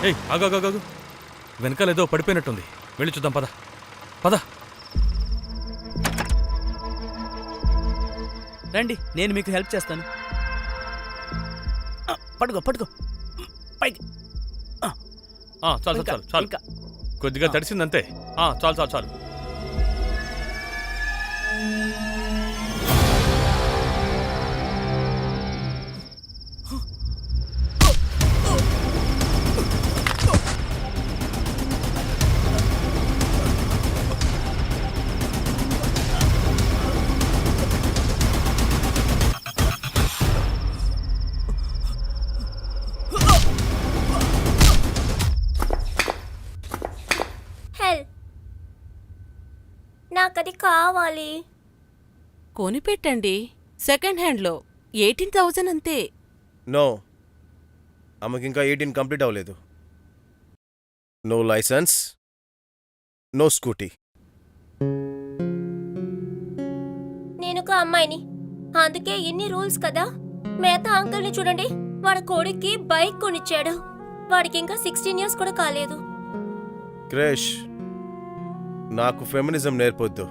ఏయ్ ఆగాగాగు, వెనకాలేదో పడిపోయినట్టుంది. వెళ్ళి చూద్దాం, పద పద. రండి, నేను మీకు హెల్ప్ చేస్తాను. పట్టుకో పట్టుకో, పైకి. చాలు చాలు చాలు, కొద్దిగా తడిసిందంతే. చాలు చాలు చాలు. నాకది కావాలి. కొనిపెట్టండి, సెకండ్ హ్యాండ్లో 18,000 అంతే. నో, ఆమెకింకా 18 కంప్లీట్ అవ్వలేదు. No license, no scooty. నేనొక అమ్మాయిని, అందుకే ఇన్ని రూల్స్ కదా. మేతా అంకుల్ని చూడండి, వాడి కొడుక్కి బైక్ కొనిచ్చాడు. వాడికి ఇంకా 16 ఇయర్స్ కూడా కాలేదు. క్రేష్, నాకు ఫెమినిజం నేర్పొద్దు.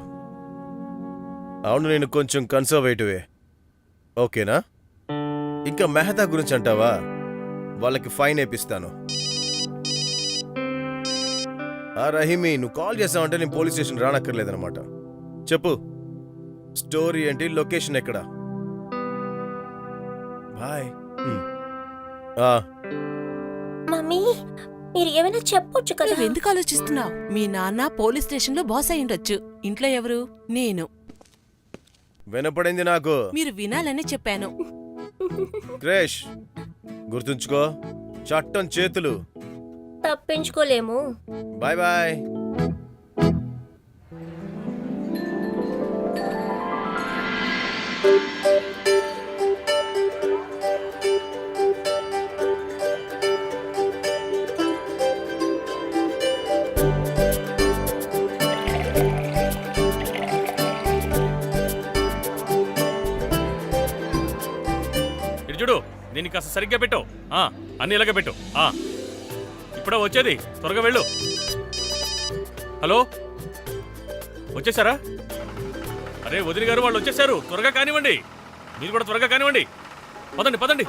అవును, నేను కొంచెం కన్సర్వేటివే, ఓకేనా? ఇంకా మెహతా గురించి అంటావా? వాళ్ళకి ఫైన్ వేపిస్తాను. రహీమి, నువ్వు కాల్ చేసావంటే నేను పోలీస్ స్టేషన్ రానక్కర్లేదన్నమాట. చెప్పు, స్టోరీ ఏంటి, లొకేషన్ ఎక్కడ? బాయ్. మమ్మీ, మీరు ఏమైనా చెప్పొచ్చు కదా. నువ్వెందుకు ఆలోచిస్తున్నావు? మీ నాన్న పోలీస్ స్టేషన్లో బాస్ అయ్యుండొచ్చు. ఇంట్లో ఎవరు? నేను. వినపడింది నాకు. మీరు వినాలని చెప్పాను. క్రేష్, గుర్తుంచుకో, చట్టం చేతులు. తప్పించుకోలేము. Bye bye. చూడు, దీన్ని కాస్త సరిగ్గా పెట్టు. అన్ని ఇలాగే పెట్టు. ఇప్పుడే వచ్చేది, త్వరగా వెళ్ళు. హలో, వచ్చేసారా? అరే వదిలి గారు, వాళ్ళు వచ్చేసారు. త్వరగా కానివ్వండి, మీరు కూడా త్వరగా కానివ్వండి. పదండి పదండి.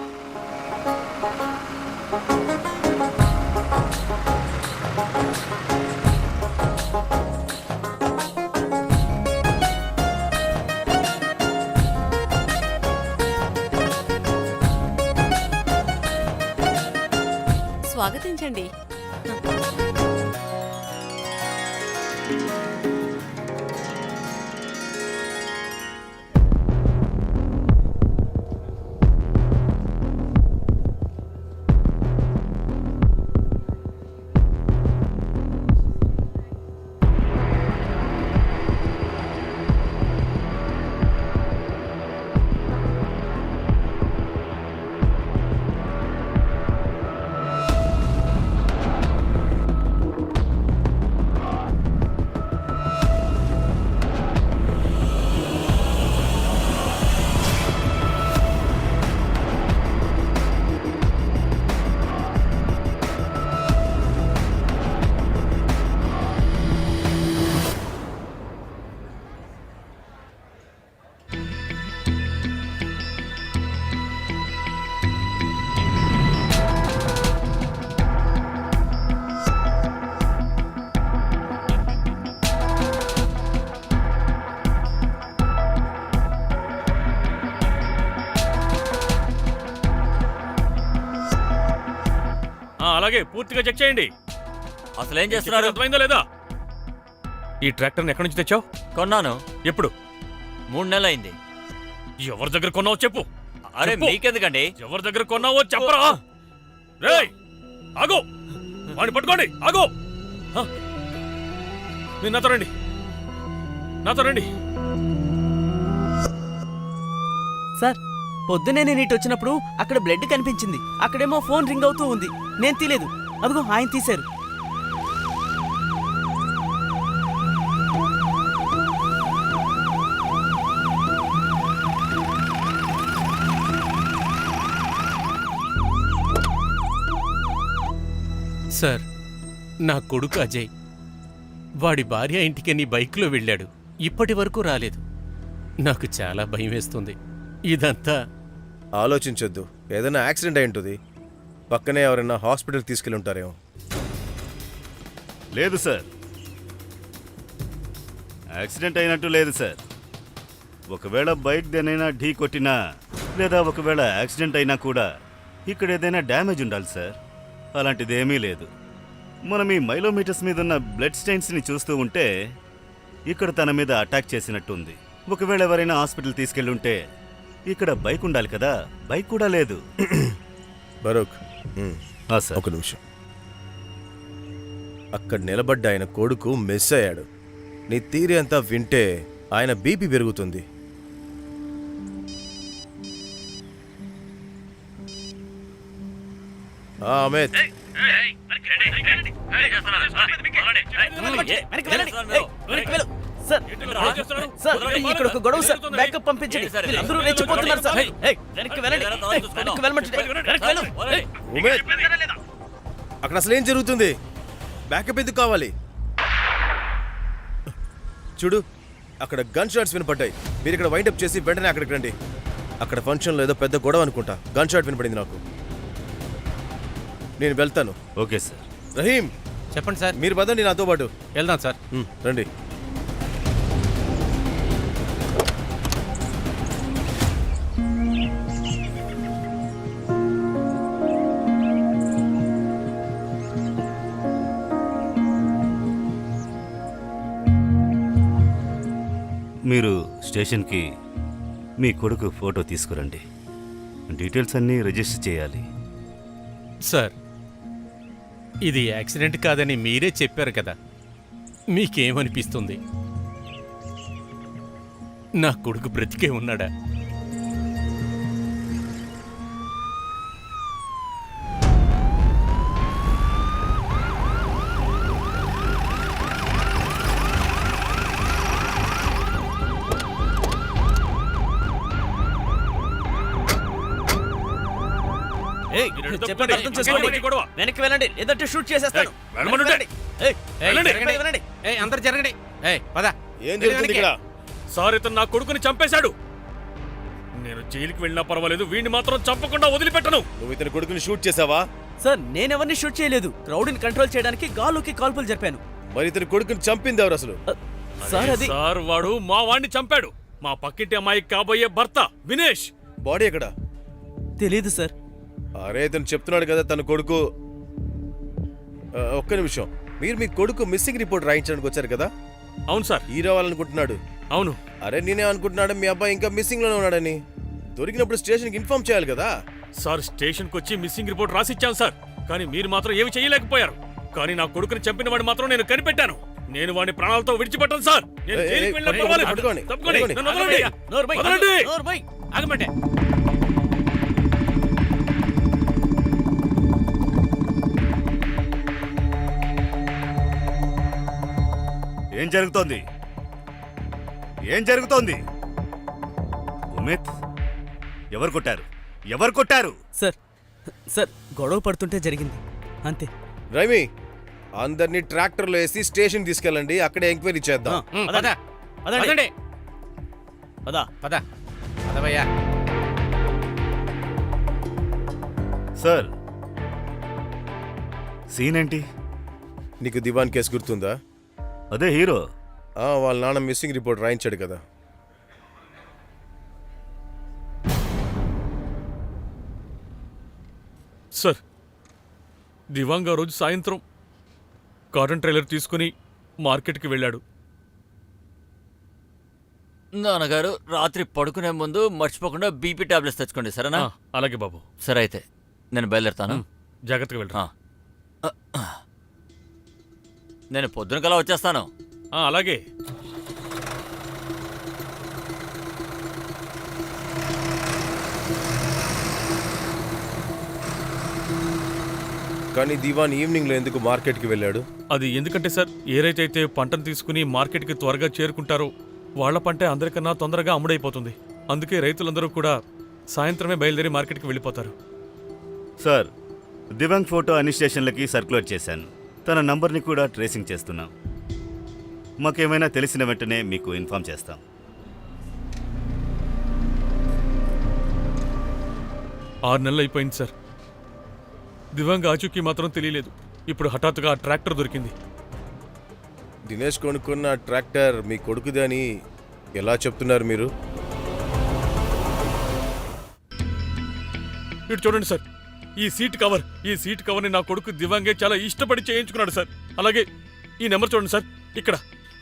స్వాగతించండి. అలాగే పూర్తిగా చెక్ చేయండి. అసలేం చేస్తున్నారు? అర్థమైందా లేదా? ఈ ట్రాక్టర్ని ఎక్కడి నుంచి తెచ్చావు? కొన్నాను. ఎప్పుడు? 3 నెలలైంది. ఎవరి దగ్గర కొన్నావో చెప్పు. అరే మీకెందుకండి? ఎవరి దగ్గర కొన్నావో చెప్పరా? రేయ్ ఆగు, వాడిని పట్టుకోండి. ఆగు, మీరు నాతో రండి, నాతో రండి. సార్, పొద్దునే నేను ఇటు వచ్చినప్పుడు అక్కడ బ్లడ్ కనిపించింది. అక్కడేమో ఫోన్ రింగ్ అవుతూ ఉంది. నేను తీలేదు. అదిగో ఆయన తీశారు. సార్, నా కొడుకు అజయ్ వాడి భార్య ఇంటికి బైక్లో వెళ్ళాడు. ఇప్పటి వరకు రాలేదు. నాకు చాలా భయం వేస్తుంది. ఇదంతా ఆలోచించొద్దు, ఏదైనా యాక్సిడెంట్ అయి ఉంటుంది. పక్కనే ఎవరైనా హాస్పిటల్ తీసుకెళ్ళి ఉంటారేమో. లేదు సార్, యాక్సిడెంట్ అయినట్టు లేదు సార్. ఒకవేళ బైక్ దేనైనా ఢీ కొట్టినా లేదా ఒకవేళ యాక్సిడెంట్ అయినా కూడా ఇక్కడ ఏదైనా డ్యామేజ్ ఉండాలి సార్. అలాంటిది ఏమీ లేదు. మనం ఈ మైలోమీటర్స్ మీద ఉన్న బ్లడ్ స్టెయిన్స్ని చూస్తూ ఉంటే ఇక్కడ తన మీద అటాక్ చేసినట్టుంది. ఒకవేళ ఎవరైనా హాస్పిటల్ తీసుకెళ్ళి ఉంటే ఇక్కడ బైక్ ఉండాలి కదా, బైక్ కూడా లేదు. బరూక్, సార్ ఒక నిమిషం. అక్కడ నిలబడ్డ ఆయన కొడుకు మిస్ అయ్యాడు. నీ థియరీ అంతా వింటే ఆయన బీపీ పెరుగుతుంది. అమిత్, సార్ సార్, ఇక్కడ ఒక గొడవ సార్. బ్యాకప్ పంపించండి. వీళ్ళందరూ రెచ్చిపోతున్నారు సార్. వెనక్కి వెళ్ళండి. వెనక్కి వెళ్ళమంటే వెనక్కి వెళ్ళు. ఉమేష్, అక్కడ అసలు ఏం జరుగుతుంది? బ్యాకప్ ఎందుకు కావాలి? చూడు, అక్కడ గన్ షాట్స్ వినపడ్డాయి. మీరు ఇక్కడ వైండప్ చేసి వెంటనే అక్కడికి రండి. అక్కడ ఫంక్షన్లో ఏదో పెద్ద గొడవ అనుకుంటా. గన్ షాట్ వినపడింది నాకు. నేను వెళ్తాను. Okay sir. రహీం, చెప్పండి సార్. మీరు పదండి నాతో పాటు. వెళ్దాం సార్. రండి. మీరు స్టేషన్కి మీ కొడుకు ఫోటో తీసుకురండి. డీటెయిల్స్ అన్నీ రిజిస్టర్ చేయాలి. సార్, ఇది యాక్సిడెంట్ కాదని మీరే చెప్పారు కదా. మీకేమనిపిస్తుంది? నా కొడుకు బ్రతికే ఉన్నాడా? చెప్పండి, అర్థం చేసుకోండి. వెనక్కి వెళ్ళండి, లేదంటే షూట్ చేసేస్తాను. వెళ్ళమంటుంటే. వెళ్ళండి. అందరు జరగండి. పద. ఏం జరుగుతుంది ఇక్కడ? సార్, ఇతను నా కొడుకుని చంపేశాడు. నేను జైలుకి వెళ్ళినా పర్వాలేదు, వీడిని మాత్రం చంపకుండా వదిలిపెట్టను. నువ్వు ఇతని కొడుకుని షూట్ చేసావా? సార్, నేనెవరిని షూట్ చేయలేదు. క్రౌడ్ని కంట్రోల్ చేయడానికి గాల్లోకి కాల్పులు జరిపాను. మరి ఇతని కొడుకుని చంపింది ఎవరు అసలు? సార్, అది సార్, వాడు మా వాడిని చంపాడు. మా పక్కింటి అమ్మాయి కాబోయే భర్త వినేష్. బాడీ ఎక్కడ? తెలీదు సార్. అరే, ఇతను చెప్తున్నాడు కదా తన కొడుకు. ఒక్క నిమిషం. మీరు మీ కొడుకు మిస్సింగ్ రిపోర్ట్ రాయించడానికి వచ్చారు కదా? అవును సార్. హీరో వాళ్ళనుకుంటున్నాడు. అవును. అరే, నేనే అనుకుంటున్నాడు మీ అబ్బాయి ఇంకా మిస్సింగ్ లోనే ఉన్నాడని. దొరికినప్పుడు స్టేషన్కి ఇన్ఫార్మ్ చేయాలి కదా. సార్, స్టేషన్కి వచ్చి మిస్సింగ్ రిపోర్ట్ రాసిచ్చాను సార్. కానీ మీరు మాత్రం ఏమి చేయలేకపోయారు. కానీ నా కొడుకుని చంపిన వాడిని మాత్రం నేను కనిపెట్టాను. నేను వాడిని ప్రాణాలతో విడిచిపెట్టాను సార్. నేను జైలుకి వెళ్ళినా పర్వాలేదు. పట్టుకోండి, తప్పుకోండి. పట్టుకోండి. నన్ను వదలండి. వదలండి. ఆగమంటే ఏం జరుగుతోంది? ఏం జరుగుతోంది? ఉమిత్, ఎవరు కొట్టారు? ఎవరు కొట్టారు? సార్, గొడవ పడుతుంటే జరిగింది అంతే. రైమి, అందరినీ ట్రాక్టర్లో వేసి స్టేషన్ తీసుకెళ్ళండి. అక్కడే ఎంక్వైరీ చేద్దాం. పదండి. పదవయ్యా. సార్, సీన్ ఏంటి? నీకు దివాన్ కేసు గుర్తుందా? అదే హీరో. వాళ్ళ నాన్న మిస్సింగ్ రిపోర్ట్ రాయించాడు కదా. సార్, దివాంగ్ ఆ రోజు సాయంత్రం కాటన్ ట్రైలర్ తీసుకుని మార్కెట్కి వెళ్ళాడు. నాన్నగారు, రాత్రి పడుకునే ముందు మర్చిపోకుండా బీపీ టాబ్లెట్స్ తెచ్చుకోండి, సరేనా? అలాగే బాబు. సరే అయితే నేను బయలుదేరుతాను. జాగ్రత్తగా వెళ్ళరా. నేను పొద్దున కల్లా వచ్చేస్తాను. అలాగే. కానీ దివాన్ ఈవినింగ్లో ఎందుకు మార్కెట్కి వెళ్ళాడు? అది ఎందుకంటే సార్, ఏ రైతైతే పంటను తీసుకుని మార్కెట్కి త్వరగా చేరుకుంటారో వాళ్ల పంటే అందరికన్నా తొందరగా అమ్ముడైపోతుంది. అందుకే రైతులందరూ కూడా సాయంత్రమే బయలుదేరి మార్కెట్కి వెళ్ళిపోతారు. సార్, దివాంగ్ ఫోటో అన్ని స్టేషన్లకి సర్క్యులేట్ చేశాను. తన నంబర్ని కూడా ట్రేసింగ్ చేస్తున్నాం. మాకేమైనా తెలిసిన వెంటనే మీకు ఇన్ఫామ్ చేస్తాం. 6 నెలలు అయిపోయింది సార్. దివాంగ్ ఆచూకీ మాత్రం తెలియలేదు. ఇప్పుడు హఠాత్తుగా ఆ ట్రాక్టర్ దొరికింది. దినేష్ కొనుక్కున్న ట్రాక్టర్ మీ కొడుకుది అని ఎలా చెప్తున్నారు మీరు? ఇటు చూడండి సార్, ఈ సీట్ కవర్ని నా కొడుకు దివాంగే చాలా ఇష్టపడి చేయించుకున్నాడు సార్. అలాగే ఈ నెంబర్ చూడండి సార్, ఇక్కడ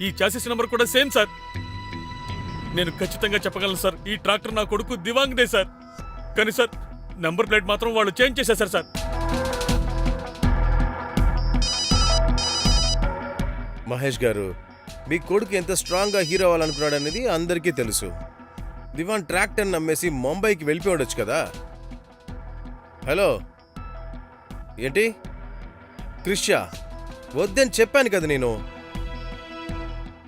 ఈ చాసిస్ నెంబర్ కూడా సేమ్ సార్. నేను ఖచ్చితంగా చెప్పగలను సార్, ఈ ట్రాక్టర్ నా కొడుకు దివాంగ్దే సార్. కానీ సార్, నెంబర్ ప్లేట్ మాత్రం వాళ్ళు చేంజ్ చేసేశారు సార్. మహేష్ గారు, మీ కొడుకు ఎంత స్ట్రాంగ్గా హీరో అవ్వాలనుకున్నాడు అనేది అందరికీ తెలుసు. దివాన్ ట్రాక్టర్ నమ్మేసి ముంబైకి వెళ్ళిపోయి ఉండొచ్చు కదా. హలో, ఏంటి క్రిష్యా? వద్దని చెప్పాను కదా నేను.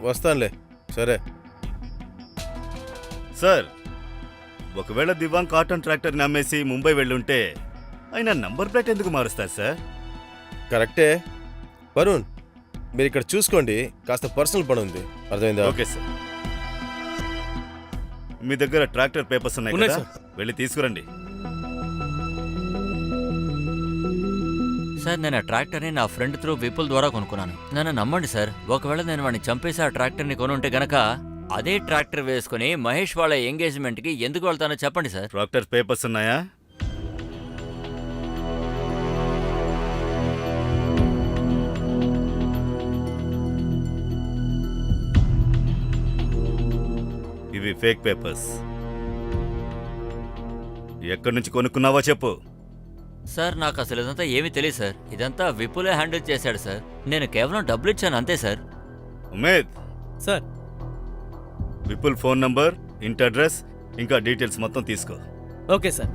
వస్తానులే, సరే. సార్, ఒకవేళ దివాంగ్ కాటన్ ట్రాక్టర్ని అమ్మేసి ముంబై వెళ్ళుంటే ఆయన నంబర్ ప్లేట్ ఎందుకు మారుస్తారు సార్? కరెక్టే. వరుణ్, మీరు ఇక్కడ చూసుకోండి, కాస్త పర్సనల్ పని ఉంది, అర్థమైందా? Okay sir. మీ దగ్గర ట్రాక్టర్ పేపర్స్ ఉన్నాయి ఉన్నాయి కదా, వెళ్ళి తీసుకురండి. సార్, నేను ఆ ట్రాక్టర్ని నా ఫ్రెండ్ త్రూ విపుల్ ద్వారా కొనుక్కున్నాను. నన్ను నమ్మండి సార్, ఒకవేళ నేను వాడిని చంపేసి ఆ ట్రాక్టర్ని కొనుంటే గనక అదే ట్రాక్టర్ వేసుకుని మహేష్ వాళ్ళ ఎంగేజ్మెంట్కి ఎందుకు వెళ్తానో చెప్పండి సార్. ట్రాక్టర్ పేపర్స్ ఉన్నాయా? ఇవి ఫేక్ పేపర్స్. ఎక్కడి నుంచి కొనుక్కున్నావో చెప్పు. సార్, నాకు అసలు ఇదంతా ఏమీ తెలియదు సార్. ఇదంతా విపులే హ్యాండిల్ చేశాడు సార్. నేను కేవలం డబ్బులు ఇచ్చాను అంతే sir. Umed, sir. Vipul phone number, ఇంటి అడ్రస్, ఇంకా డీటెయిల్స్ మొత్తం తీసుకో. Okay sir.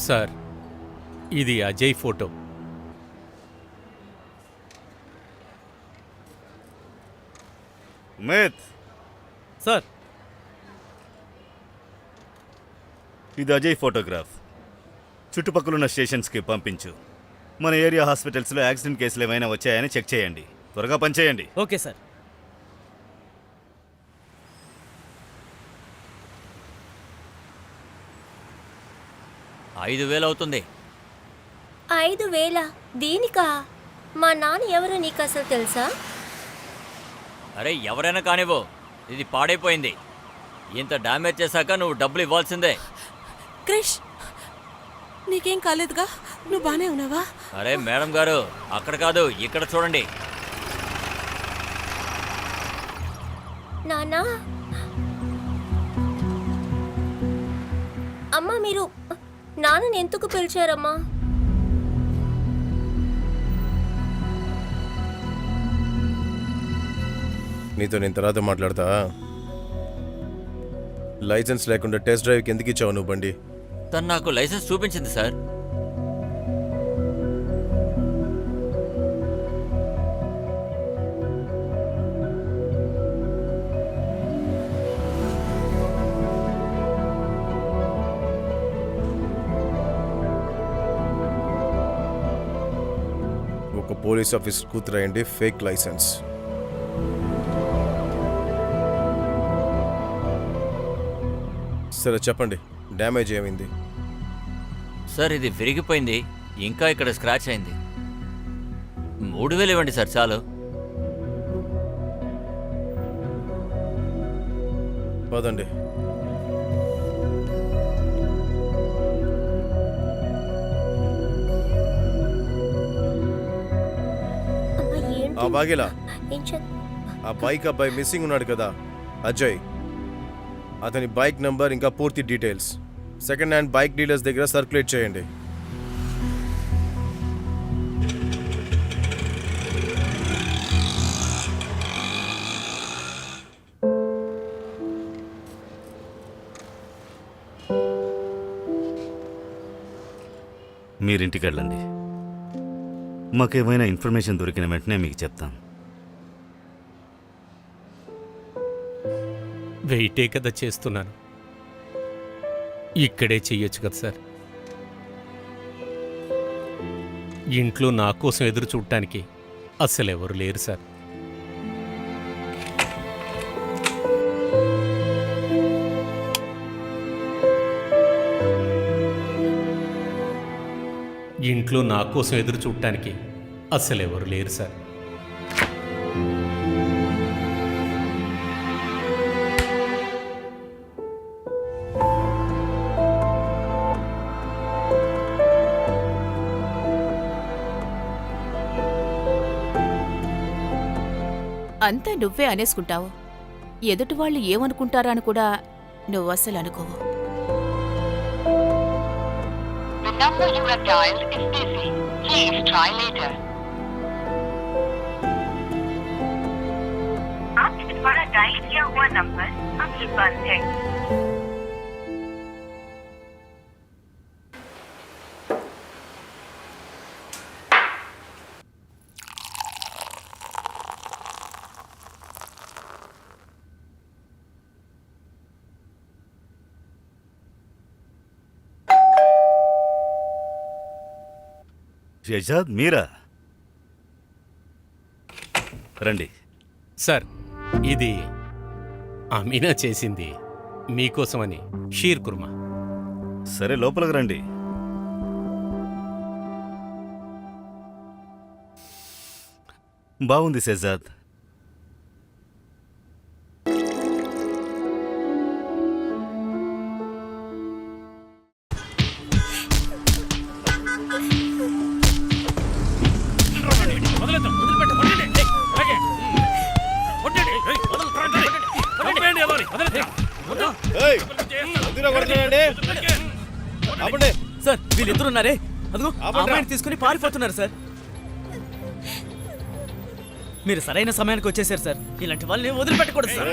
సార్, ఇది అజయ్ ఫోటో. ఉమేద్, సార్. ఇది అజయ్ ఫోటోగ్రాఫ్. చుట్టుపక్కలున్న స్టేషన్స్కి పంపించు. మన ఏరియా హాస్పిటల్స్లో యాక్సిడెంట్ కేసులు ఏమైనా వచ్చాయని చెక్ చేయండి. త్వరగా పనిచేయండి. Okay sir. $5,000 అవుతుంది. 5,000 దీనికా? మా నాన్న ఎవరో నీకు అసలు తెలుసా? అరే, ఎవరైనా కానివ్వు, ఇది పాడైపోయింది. ఇంత డ్యామేజ్ చేశాక నువ్వు డబ్బులు ఇవ్వాల్సిందే. క్రిష్, నీకేం కాలేదుగా? నువ్వు బానే ఉన్నావా? అరే మేడం గారు, అక్కడ కాదు, ఇక్కడ చూడండి. నాన్నా, అమ్మా, మీరు నాన్నని ఎందుకు పిలిచారమ్మా? నీతో నేను తర్వాత మాట్లాడతా. లైసెన్స్ లేకుండా టెస్ట్ డ్రైవ్కి ఎందుకు ఇచ్చావు నువ్వు బండి? తను నాకు లైసెన్స్ చూపించింది సార్. ఒక పోలీస్ ఆఫీసర్ కూతురయండి, ఫేక్ లైసెన్స్. సరే చెప్పండి, డ్యామేజ్ ఏమైంది? సార్, ఇది విరిగిపోయింది, ఇంకా ఇక్కడ స్క్రాచ్ అయింది. 3,000 ఇవ్వండి సార్, చాలు. పదండి. అమ్మా, ఏంటి? ఆ బాగిలా, ఏం చే- ఆ బైక్ అబ్బాయి మిస్సింగ్ ఉన్నాడు కదా, అజయ్. అతని బైక్ నంబర్ ఇంకా పూర్తి details second hand bike dealers దగ్గర సర్క్యులేట్ చేయండి. మీరింటికి వెళ్ళండి. మాకేమైనా ఇన్ఫర్మేషన్ దొరికిన వెంటనే మీకు చెప్తాం. వెయిటే కదా చేస్తున్నాను. ఇక్కడే చెయ్యొచ్చు కదా సార్. ఇంట్లో నా కోసం ఎదురు చూడటానికి అస్సలెవరు లేరు సార్. ఇంట్లో నా కోసం ఎదురు చూడటానికి అస్సలెవరు లేరు సార్. అంతా నువ్వే అనేసుకుంటావు. ఎదుటి వాళ్ళు ఏమనుకుంటారా అని కూడా నువ్వు అస్సలు అనుకోవు. షెజాద్ మీరా? రండి. సార్, ఇది అమీనా చేసింది మీకోసమని షీర్ కుర్మా. సరే, లోపలికి రండి. బాగుంది షెజాద్. సార్, వీళ్ళిద్దరున్నారే, అదిగో ఆ అమ్మాయిని తీసుకుని పారిపోతున్నారు సార్. మీరు సరైన సమయానికి వచ్చేసారు సార్. ఇలాంటి వాళ్ళని వదిలిపెట్టకూడదు సార్.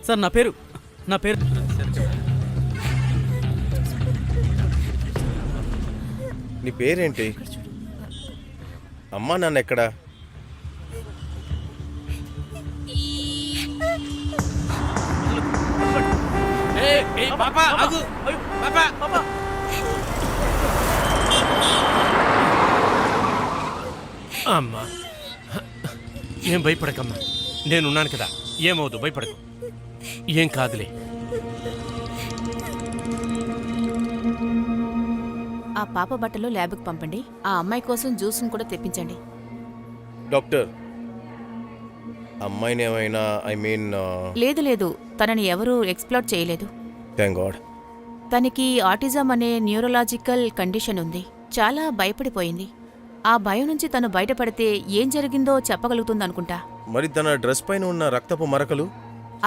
సార్, నా పేరు నీ పేరేంటి? అమ్మా నాన్న ఎక్కడా? అమ్మా, ఏం భయపడకమ్మా, నేనున్నాను కదా, ఏమవుదు, భయపడకు, ఏం కాదులే. ఆ పాప బట్టలు ల్యాబ్కి పంపండి. ఆ అమ్మాయి కోసం జ్యూస్ను కూడా తెప్పించండి. డాక్టర్, అమ్మాయిని ఏమైనా లేదు లేదు, తనని ఎవరూ ఎక్స్ప్లోర్ చేయలేదు. Thank God. తనకి ఆటిజం అనే న్యూరలాజికల్ కండిషన్ ఉంది. చాలా భయపడిపోయింది. ఆ భయం నుంచి తను బయటపడితే ఏం జరిగిందో చెప్పగలుగుతుందనుకుంటా. మరి తన డ్రెస్ పైన ఉన్న రక్తపు మరకలు?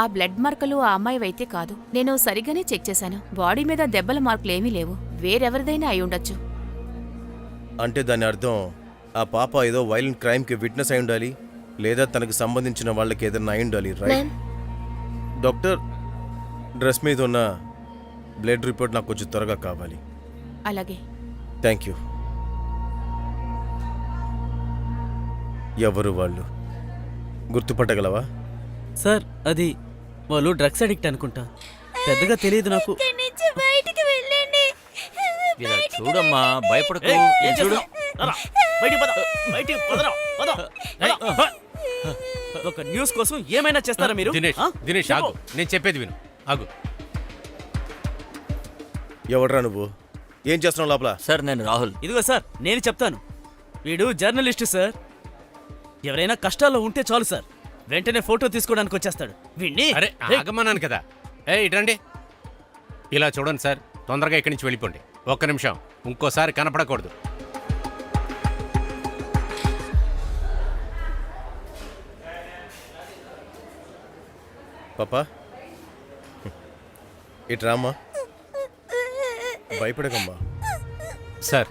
ఆ బ్లడ్ మార్కులు ఆ అమ్మాయివైతే కాదు. నేను సరిగ్గానే చెక్ చేశాను. బాడీ మీద దెబ్బల మార్కులేమీ లేవు. వేరెవరిదైనా అయి ఉండొచ్చు. అంటే దాని అర్థం ఆ పాప ఏదో వైలెంట్ క్రైమ్కి విట్నెస్ అయి ఉండాలి, లేదా తనకు సంబంధించిన వాళ్ళకి ఏదైనా అయి ఉండాలి, రైట్? డాక్టర్, డ్రెస్ మీద ఉన్న బ్లడ్ రిపోర్ట్ నాకు కొంచెం త్వరగా కావాలి. అలాగే. Thank you. ఎవరు వాళ్ళు? గుర్తుపట్టగలవా? సార్, అది వాళ్ళు డ్రగ్స్ అడిక్ట్ అనుకుంటా. పెద్దగా తెలియదు నాకు. ఇలా చూడమ్మా, భయపడకు. ఏం చూడు. ఒక న్యూస్ కోసం ఏమైనా చేస్తారా మీరు? దినేష్ ఆగు, నేను చెప్పేది విను, ఆగు. ఎవడ్రా నువ్వు? ఏం చేస్తున్నావు లోపల? సార్, నేను రాహుల్. ఇదిగో సార్, నేను చెప్తాను. వీడు జర్నలిస్ట్ సార్. ఎవరైనా కష్టాల్లో ఉంటే చాలు సార్, వెంటనే ఫోటో తీసుకోవడానికి వచ్చేస్తాడు. వీణ్ణి అరే, ఆగమన్నాను కదా. ఇటండి. ఇలా చూడండి సార్, తొందరగా ఇక్కడి నుంచి వెళ్ళిపోండి. ఒక్క నిమిషం, ఇంకోసారి కనపడకూడదు. పాపా, ఇట్రామ్మా, భయపడకమ్మా. సార్,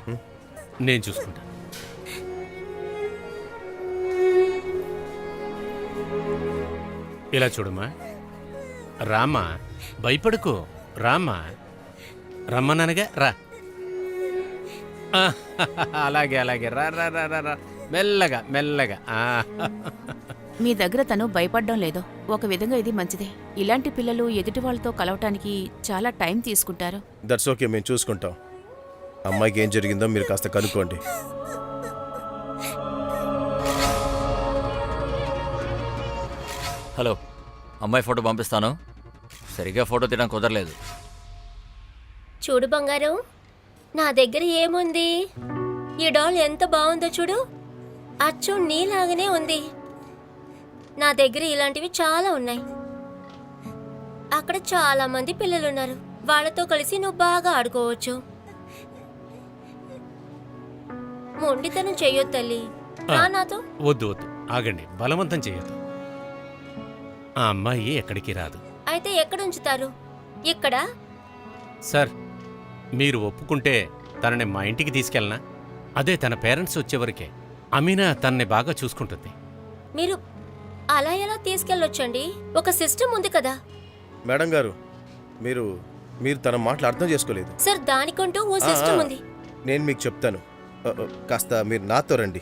నేను చూసుకుంటా. ఇలా చూడమ్మా, రామ్మా, భయపడుకో, రామ్మా. రమ్మన్నానుగా రా. ఆ, అలాగే అలాగే రా రా రా రా రా. మెల్లగా మెల్లగా. మీ దగ్గర తను భయపడ్డం లేదో ఒక విధంగా ఇది మంచిదే. ఇలాంటి పిల్లలు ఎదుటి వాళ్ళతో కలవటానికి చాలా టైం తీసుకుంటారు. దట్స్ ఓకే, మేము చూసుకుంటాం. అమ్మాయికి ఏం జరిగిందో మీరు కాస్త కనుక్కోండి. హలో, అమ్మాయి ఫోటో పంపిస్తాను. సరిగ్గా ఫోటో తీయడం కుదరలేదు. చూడు బంగారం, నా దగ్గర ఏముంది? ఈ డాల్ ఎంత బాగుందో చూడు, అచ్చు నీలాగానే ఉంది. నా దగ్గర ఇలాంటివి చాలా ఉన్నాయి. అక్కడ చాలా మంది పిల్లలున్నారు, వాళ్ళతో కలిసి నువ్వు బాగా ఆడుకోవచ్చు. మొండితనం చెయ్యొద్దు తల్లి, రా నాతో. వద్దు వద్దు, ఆగండి, బలవంతం చేయొద్దు. ఆ అమ్మాయి ఎక్కడికి రాదు. అయితే ఎక్కడ ఉంచుతారు? ఇక్కడ? సార్, మీరు ఒప్పుకుంటే తనని మా ఇంటికి తీసుకెళ్ళనా? అదే తన పేరెంట్స్ వచ్చేవరకే. అమీనా తనని బాగా చూసుకుంటుంది. మీరు అలా ఎలా తీసుకెళ్ళొచ్చండి? ఒక సిస్టమ్ ఉంది కదా. మేడం గారు, మీరు మీరు తన మాటలు అర్థం చేసుకోలేదు. సార్, దానికంటూ ఓ సిస్టమ్ ఉంది. నేను మీకు చెప్తాను. కాస్త మీరు నాతో రండి.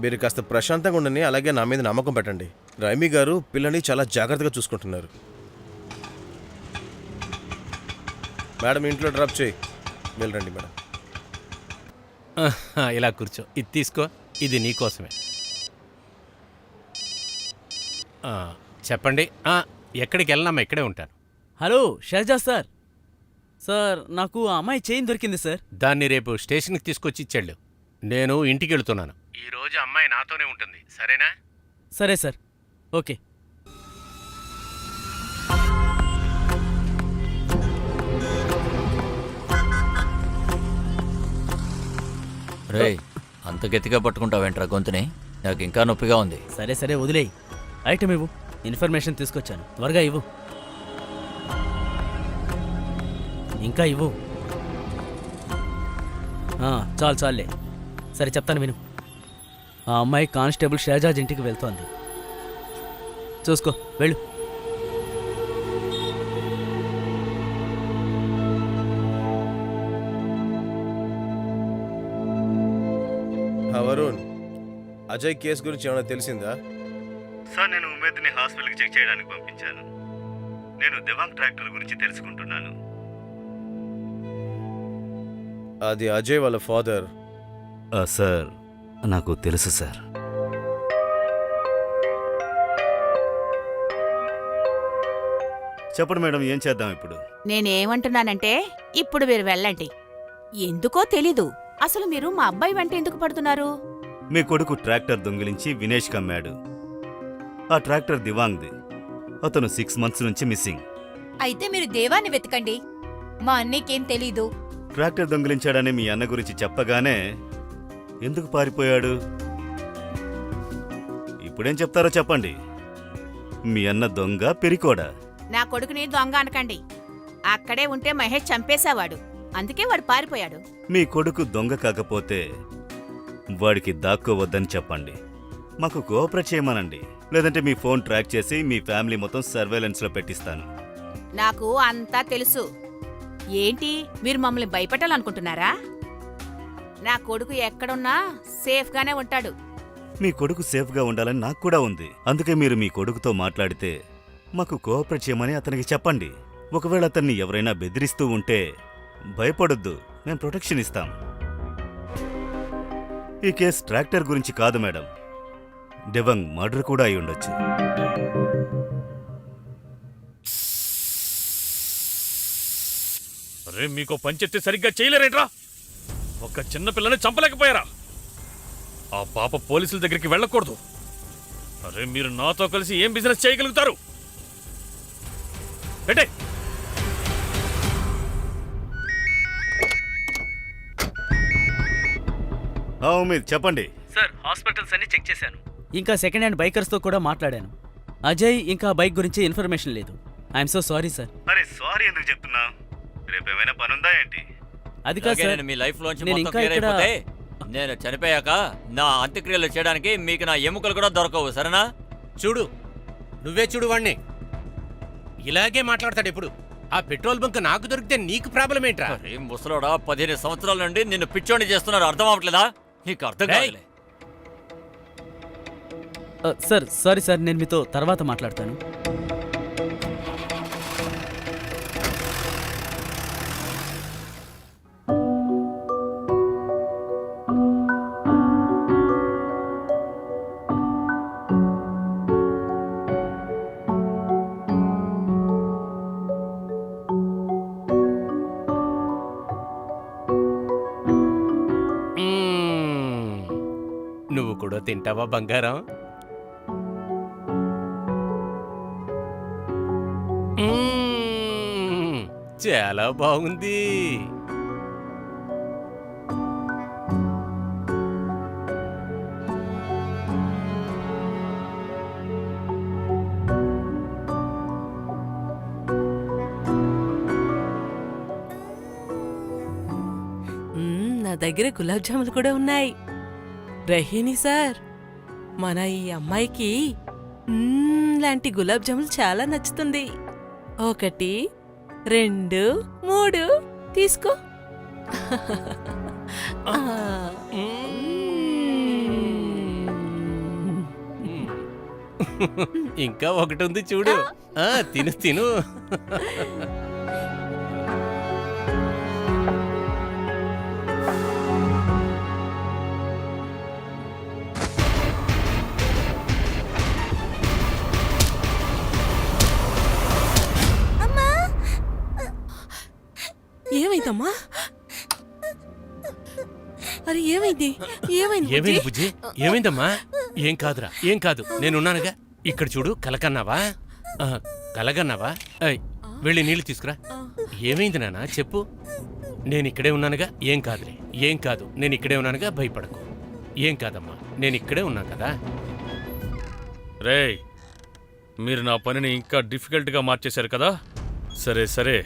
మీరు కాస్త ప్రశాంతంగా ఉండని, అలాగే నా మీద నమ్మకం పెట్టండి. రైమీ గారు పిల్లని చాలా జాగ్రత్తగా చూసుకుంటున్నారు. మేడం, ఇంట్లో డ్రాప్ చేయి. వెళ్ళరండి మేడం. ఇలా కూర్చో, ఇది తీసుకో, ఇది నీకోసమే. చెప్పండి. ఎక్కడికి వెళ్ళినామా, ఇక్కడే ఉంటాను. Hello షహజా sir. సార్, నాకు ఆ అమ్మాయి చైన్ దొరికింది సార్. దాన్ని రేపు స్టేషన్కి తీసుకొచ్చి ఇచ్చాడు. నేను ఇంటికి వెళుతున్నాను. ఈరోజు అమ్మాయి నాతోనే ఉంటుంది, సరేనా? సరే సార్, ఓకే. రేయ్, అంత గట్టిగా పట్టుకుంటావేంట్రా గొంతుని? నాకు ఇంకా నొప్పిగా ఉంది. సరే సరే, వదిలేయి. ఐటమ్ ఇవ్వు, ఇన్ఫర్మేషన్ తీసుకొచ్చాను. త్వరగా ఇవ్వు. ఇంకా ఇవ్వు. చాలు చాలులే. సరే, చెప్తాను విను. ఆ అమ్మాయి కానిస్టేబుల్ షహజాజ్ ఇంటికి వెళ్తోంది. చూసుకో, వెళ్ళు. వరుణ్, అజయ్ కేసు గురించి ఏమైనా తెలిసిందా? సార్, నేను ఉమేద్ని హాస్పిటల్కి చెక్ చేయడానికి పంపించాను. నేను దివాంగ్ ట్రాక్టర్ గురించి తెలుసుకుంటున్నాను. అది అజయ్ వాళ్ళ ఫాదర్. సార్, నాకు తెలుసు సార్. చెప్పండి మేడం, ఏం చేద్దాం ఇప్పుడు? నేనేమంటున్నానంటే ఇప్పుడు మీరు వెళ్ళండి. ఎందుకో తెలీదు, అసలు మీరు మా అబ్బాయి వెంట ఎందుకు పడుతున్నారు? మీ కొడుకు ట్రాక్టర్ దొంగిలించి వినేష్ కమ్మాడు. ఆ ట్రాక్టర్ దివాంగ్ది. అతను 6 months నుంచి మిస్సింగ్. అయితే మీరు దేవాన్ని వెతకండి. మా అన్నయ్యకేం తెలీదు. ట్రాక్టర్ దొంగిలించాడని మీ అన్న గురించి చెప్పగానే ఎందుకు పారిపోయాడు? ఇప్పుడేం చెప్తారో చెప్పండి. మీ అన్న దొంగ పెరికోడా? నా కొడుకుని దొంగ అనకండి. అక్కడే ఉంటే మహేష్ చంపేశావాడు, అందుకే వాడు పారిపోయాడు. మీ కొడుకు దొంగ కాకపోతే వాడికి దాక్కోవద్దని చెప్పండి. మాకు కోఆపరేట్ చేయమనండి. లేదంటే మీ ఫోన్ ట్రాక్ చేసి మీ ఫ్యామిలీ మొత్తం సర్వేలెన్స్లో పెట్టిస్తాను. నాకు అంతా తెలుసు. ఏంటి, మీరు మమ్మల్ని భయపెట్టాలనుకుంటున్నారా? నా కొడుకు ఎక్కడున్నా సేఫ్గానే ఉంటాడు. మీ కొడుకు సేఫ్గా ఉండాలని నాకు కూడా ఉంది. అందుకే మీరు మీ కొడుకుతో మాట్లాడితే మాకు కోఆపరేట్ చేయమని అతనికి చెప్పండి. ఒకవేళ అతన్ని ఎవరైనా బెదిరిస్తూ ఉంటే భయపడొద్దు, మేము ప్రొటెక్షన్ ఇస్తాం. ఈ కేసు ట్రాక్టర్ గురించి కాదు మేడం, దివాంగ్ మర్డర్ కూడా అయి ఉండొచ్చు. అరే, మీకు పంచెత్తి సరిగ్గా చేయలేరేట్రా? ఒక చిన్న పిల్లని చంపలేకపోయారా? ఆ పాప పోలీసుల దగ్గరికి వెళ్ళకూడదు. అరే, మీరు నాతో కలిసి ఏం బిజినెస్ చేయగలుగుతారు? పెట్టే. ఉమేద్, చెప్పండి. సార్, హాస్పిటల్స్ అన్ని చెక్ చేశాను. ఇంకా సెకండ్ హ్యాండ్ బైకర్స్తో కూడా మాట్లాడాను. అజయ్ ఇంకా బైక్ గురించి ఇన్ఫర్మేషన్ లేదు. I'm so sorry sir. అరే, సారీ ఎందుకు చెప్తున్నా? రేపేమైనా పనుందా ఏంటి? అది కాదు సార్, మీ లైఫ్ లోంచి నేను మొత్తం ఇంకా క్లియర్ ఇక్కడ అయిపోతే నేను చనిపోయాక నా అంత్యక్రియలు చేయడానికి మీకు నా ఎముకలు కూడా దొరకవు, సరేనా? చూడు, నువ్వే చూడు వాణ్ణి. ఇలాగే మాట్లాడతాడు ఎప్పుడు. ఆ పెట్రోల్ బంక్ నాకు దొరికితే నీకు ప్రాబ్లం ఏంట్రా? అరే ముసలోడా, 15 సంవత్సరాల నుండి నిన్ను పిచ్చోని చేస్తున్నారు, అర్థం అవ్వట్లేదా? నీకు అర్థం రేయ్! కాదులే. సార్ సారీ సార్, నేను మీతో తర్వాత మాట్లాడతాను. నువ్వు కూడా తింటావా బంగారం? చాలా బాగుంది. నా దగ్గర గులాబ్ జాములు కూడా ఉన్నాయి. రహీని సార్, మన ఈ అమ్మాయికి లాంటి గులాబ్ జాములు చాలా నచ్చుతుంది. 1, 2, 3 తీసుకో. ఇంకా ఒకటి ఉంది చూడు. తిను తిను. ఏమైందమ్మా? అరే ఏమైంది? ఏమైంది బుజ్జి? ఏమైందమ్మా? ఏం కాదురా, ఏం కాదు, నేనున్నానుగా. ఇక్కడ చూడు, కలకన్నావా? కలగన్నావా? వెళ్ళి నీళ్లు తీసుకురా. ఏమైంది నాన్న, చెప్పు. నేను ఇక్కడే ఉన్నానుగా, ఏం కాదులే, ఏం కాదు, నేను ఇక్కడే ఉన్నానుగా, భయపడకు. ఏం కాదమ్మా, నేను ఇక్కడే ఉన్నా కదా. రేయ్, మీరు నా పనిని ఇంకా డిఫికల్ట్గా మార్చేశారు కదా. సరే సరే,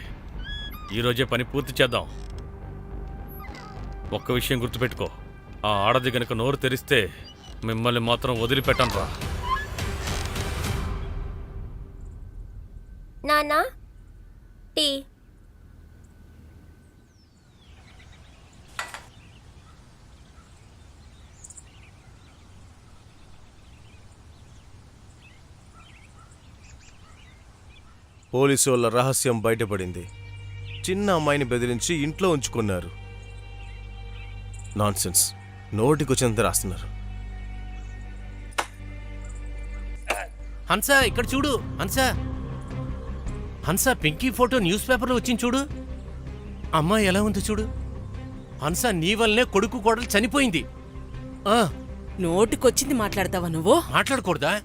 ఈరోజే పని పూర్తి చేద్దాం. ఒక్క విషయం గుర్తుపెట్టుకో, ఆ ఆడది గనుక నోరు తెరిస్తే మిమ్మల్ని మాత్రం వదిలిపెట్టను రా. నాన్నా, టీ. పోలీసు వాళ్ళ రహస్యం బయటపడింది. చిన్న అమ్మాయిని బెదిరించి ఇంట్లో ఉంచుకున్నారు. నాన్సెన్స్, నోటికొచ్చినంత రాస్తున్నారు. హన్సా, ఇక్కడ చూడు. హన్సా, హన్సా, పింకీ ఫోటో న్యూస్ పేపర్లో వచ్చింది చూడు. అమ్మాయి ఎలా ఉంది చూడు. హన్సా, నీ వల్లనే కొడుకు కోడలు చనిపోయింది. నోటికొచ్చింది మాట్లాడతావా నువ్వు? మాట్లాడకూడదా?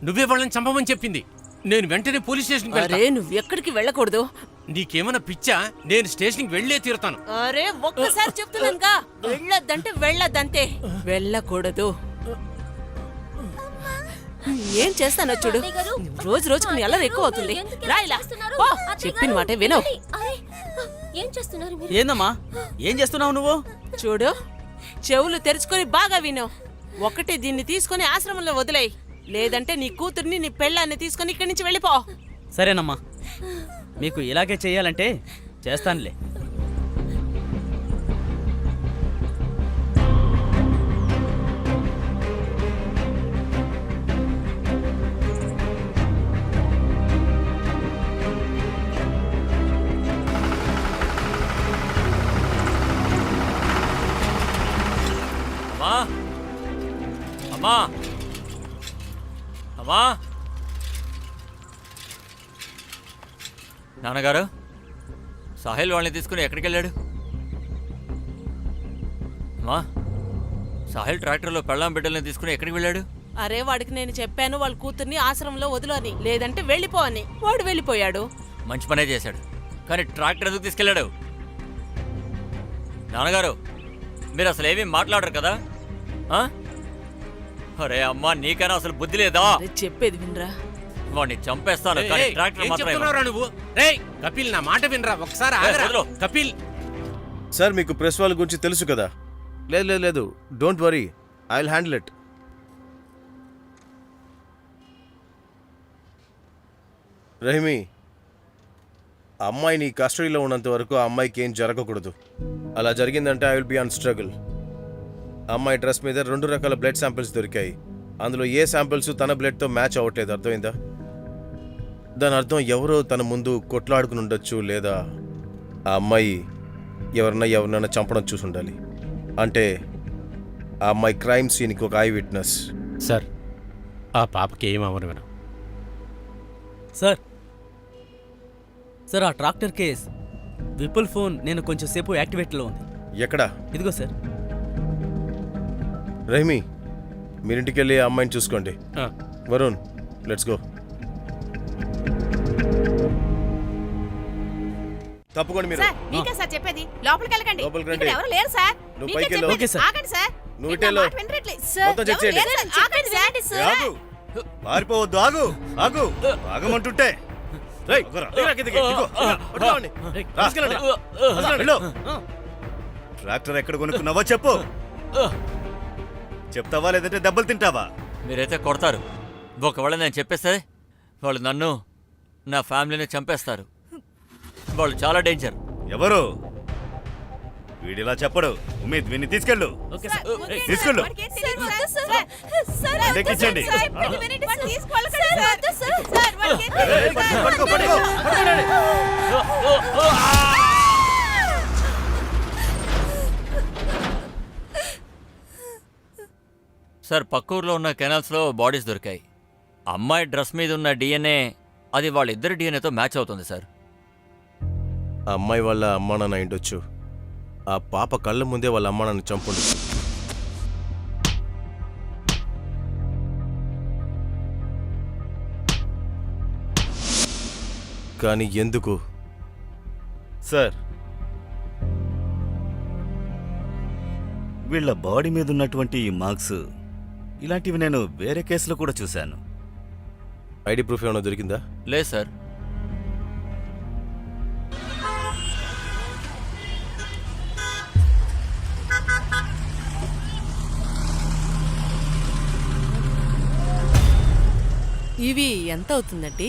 నువ్వే వాళ్ళని చంపమని చెప్పింది. నేను వెంటనే పోలీస్ స్టేషన్కి వెళ్తా. అరే నువ్వెక్కడికి వెళ్ళకూడదు. నీకేమైనా పిచ్చా? నేను స్టేషన్కి వెళ్ళే తీరుతాను. అరే ఒక్కసారి చెప్తున్నానుగా, వెళ్ళొద్దంటే వెళ్ళొద్దంతే, వెళ్ళకూడదు. ఏం చేస్తానో చూడు. రోజు రోజుకు నీ అల్లరి ఎక్కువ అవుతుంది. రా ఇలా. పో, చెప్పిన మాటే విను. ఏం చేస్తున్నారు మీరు? ఏందమ్మా, ఏం చేస్తున్నావు నువ్వు? చూడు, చెవులు తెరుచుకొని బాగా విను. 1, దీన్ని తీసుకొని ఆశ్రమంలో వదిలేయి. లేదంటే నీ కూతుర్ని, నీ పెళ్ళాన్ని తీసుకొని ఇక్కడి నుంచి వెళ్ళిపో. సరేనమ్మా, మీకు ఇలాగే చెయ్యాలంటే చేస్తానులే. అమ్మా, అమ్మా, అమ్మా. నాన్నగారు, సాహిల్ వాళ్ళని తీసుకుని ఎక్కడికి వెళ్ళాడు? అమ్మా, సాహిల్ ట్రాక్టర్లో పెళ్ళాం బిడ్డల్ని తీసుకుని ఎక్కడికి వెళ్ళాడు? అరే వాడికి నేను చెప్పాను వాళ్ళ కూతుర్ని ఆశ్రమంలో వదులు అని, లేదంటే వెళ్ళిపో అని. వాడు వెళ్ళిపోయాడు. మంచి పనే చేశాడు, కానీ ట్రాక్టర్ ఎందుకు తీసుకెళ్ళాడు? నాన్నగారు, మీరు అసలు ఏమీ మాట్లాడరు కదా? అరే అమ్మా, నీకైనా అసలు బుద్ధి లేదా? చెప్పేది వినరా. వాడిని చంపేస్తాను, కానీ ట్రాక్టర్ మాత్రం చెప్తున్నావురా నువ్వు? రేయ్ కపిల్, నా మాట వినరా ఒకసారి. ఆగరా. కపిల్ సార్, మీకు ప్రెస్ వాళ్ళ గురించి తెలుసు కదా. లేదు లేదు లేదు, don't worry, I will handle it. Rahimi, ఆ అమ్మాయి నీ కస్టడీలో ఉన్నంత వరకు ఆ అమ్మాయికి ఏం జరగకూడదు. అలా జరిగిందంటే I will be on struggle. అమ్మాయి డ్రెస్ మీద 2 రకాల బ్లడ్ శాంపిల్స్ దొరికాయి. అందులో ఏ శాంపిల్స్ తన బ్లడ్తో మ్యాచ్ అవ్వట్లేదు. అర్థమైందా? దాని అర్థం ఎవరో తన ముందు కొట్లాడుకుని ఉండొచ్చు, లేదా ఆ అమ్మాయి ఎవరినైనా చంపడం చూసి ఉండాలి. అంటే ఆ అమ్మాయి క్రైమ్ సీన్కి ఒక ఐ విట్నెస్. సార్ ఆ పాపకి ఏం అవ్వను వినం. సార్ సార్ ఆ ట్రాక్టర్ కేస్ విపుల్ ఫోన్ నేను కొంచెం సేపు యాక్టివేట్లో ఉంది. ఎక్కడా? ఇదిగో సార్. రహీమి, మీరింటికి వెళ్ళి ఆ అమ్మాయిని చూసుకోండి. ఆ, వరుణ్, లెట్స్ గో. తప్పుకోండి మీరు. సార్ మీకే సార్ చెప్పేది, లోపలికి వెళ్ళకండి. లోపలికి రండి. ఇక్కడ ఎవరు లేరు సార్. నువ్వు మీకే పైకి వెళ్ళు. చెప్పేది. Okay sir. ఆగండి సార్. నువ్వు మీరు నా ఇటు వెళ్ళు. మాట వినట్లేదు. మొత్తం ఎవరు చెక్ చేయండి. లేరు సార్. ఆగండి సార్. ఆగు, పారిపోవద్దు, ఆగు ఆగు, ఆగమంటుంటే. రేయ్, దిగురా కిందకి, దిగు. పట్టుకోండి. తీసుకెళ్ళండి. వెళ్ళు. ట్రాక్టర్ ఎక్కడ కొనుక్కున్నావో చెప్పు. చెప్తావా లేదంటే దెబ్బలు తింటావా? మీరైతే కొడతారు. ఒకవేళ నేను చెప్పేస్తే వాళ్ళు నన్ను, నా ఫ్యామిలీని చంపేస్తారు. వాళ్ళు చాలా డేంజర్. ఎవరు? వీడిలా చెప్పడు. ఉమేద్, వీడిని తీసుకెళ్ళు. Okay sir. తీసుకెళ్ళు. వాడికి ఏం తెలియదు సార్. సార్, ఎక్కించండి. సార్, వాడిని వినండి సార్. తీసుకెళ్ళకండి సార్. సార్, వాడికి ఏం ఏయ్, తెలియదు సార్. పట్టుకో, పట్టుకో. సార్ పక్క ఊర్లో ఉన్న కెనాల్స్లో బాడీస్ దొరికాయి. అమ్మాయి డ్రెస్ మీద ఉన్న డిఎన్ఏ అది వాళ్ళిద్దరి డిఎన్ఏతో మ్యాచ్ అవుతుంది సార్. ఆ అమ్మాయి వాళ్ళ అమ్మా నాన్న అయిండొచ్చు. ఆ పాప కళ్ళ ముందే వాళ్ళ అమ్మా నాన్న చంపుండొచ్చు. కానీ ఎందుకు? సార్, వీళ్ళ బాడీ మీద ఉన్నటువంటి ఈ మార్క్స్ ఇలాంటివి నేను వేరే కేసులో కూడా చూశాను. ఐడి ప్రూఫ్ ఏమైనా దొరికిందా? లేదు సార్. ఇవి ఎంత అవుతుందండి?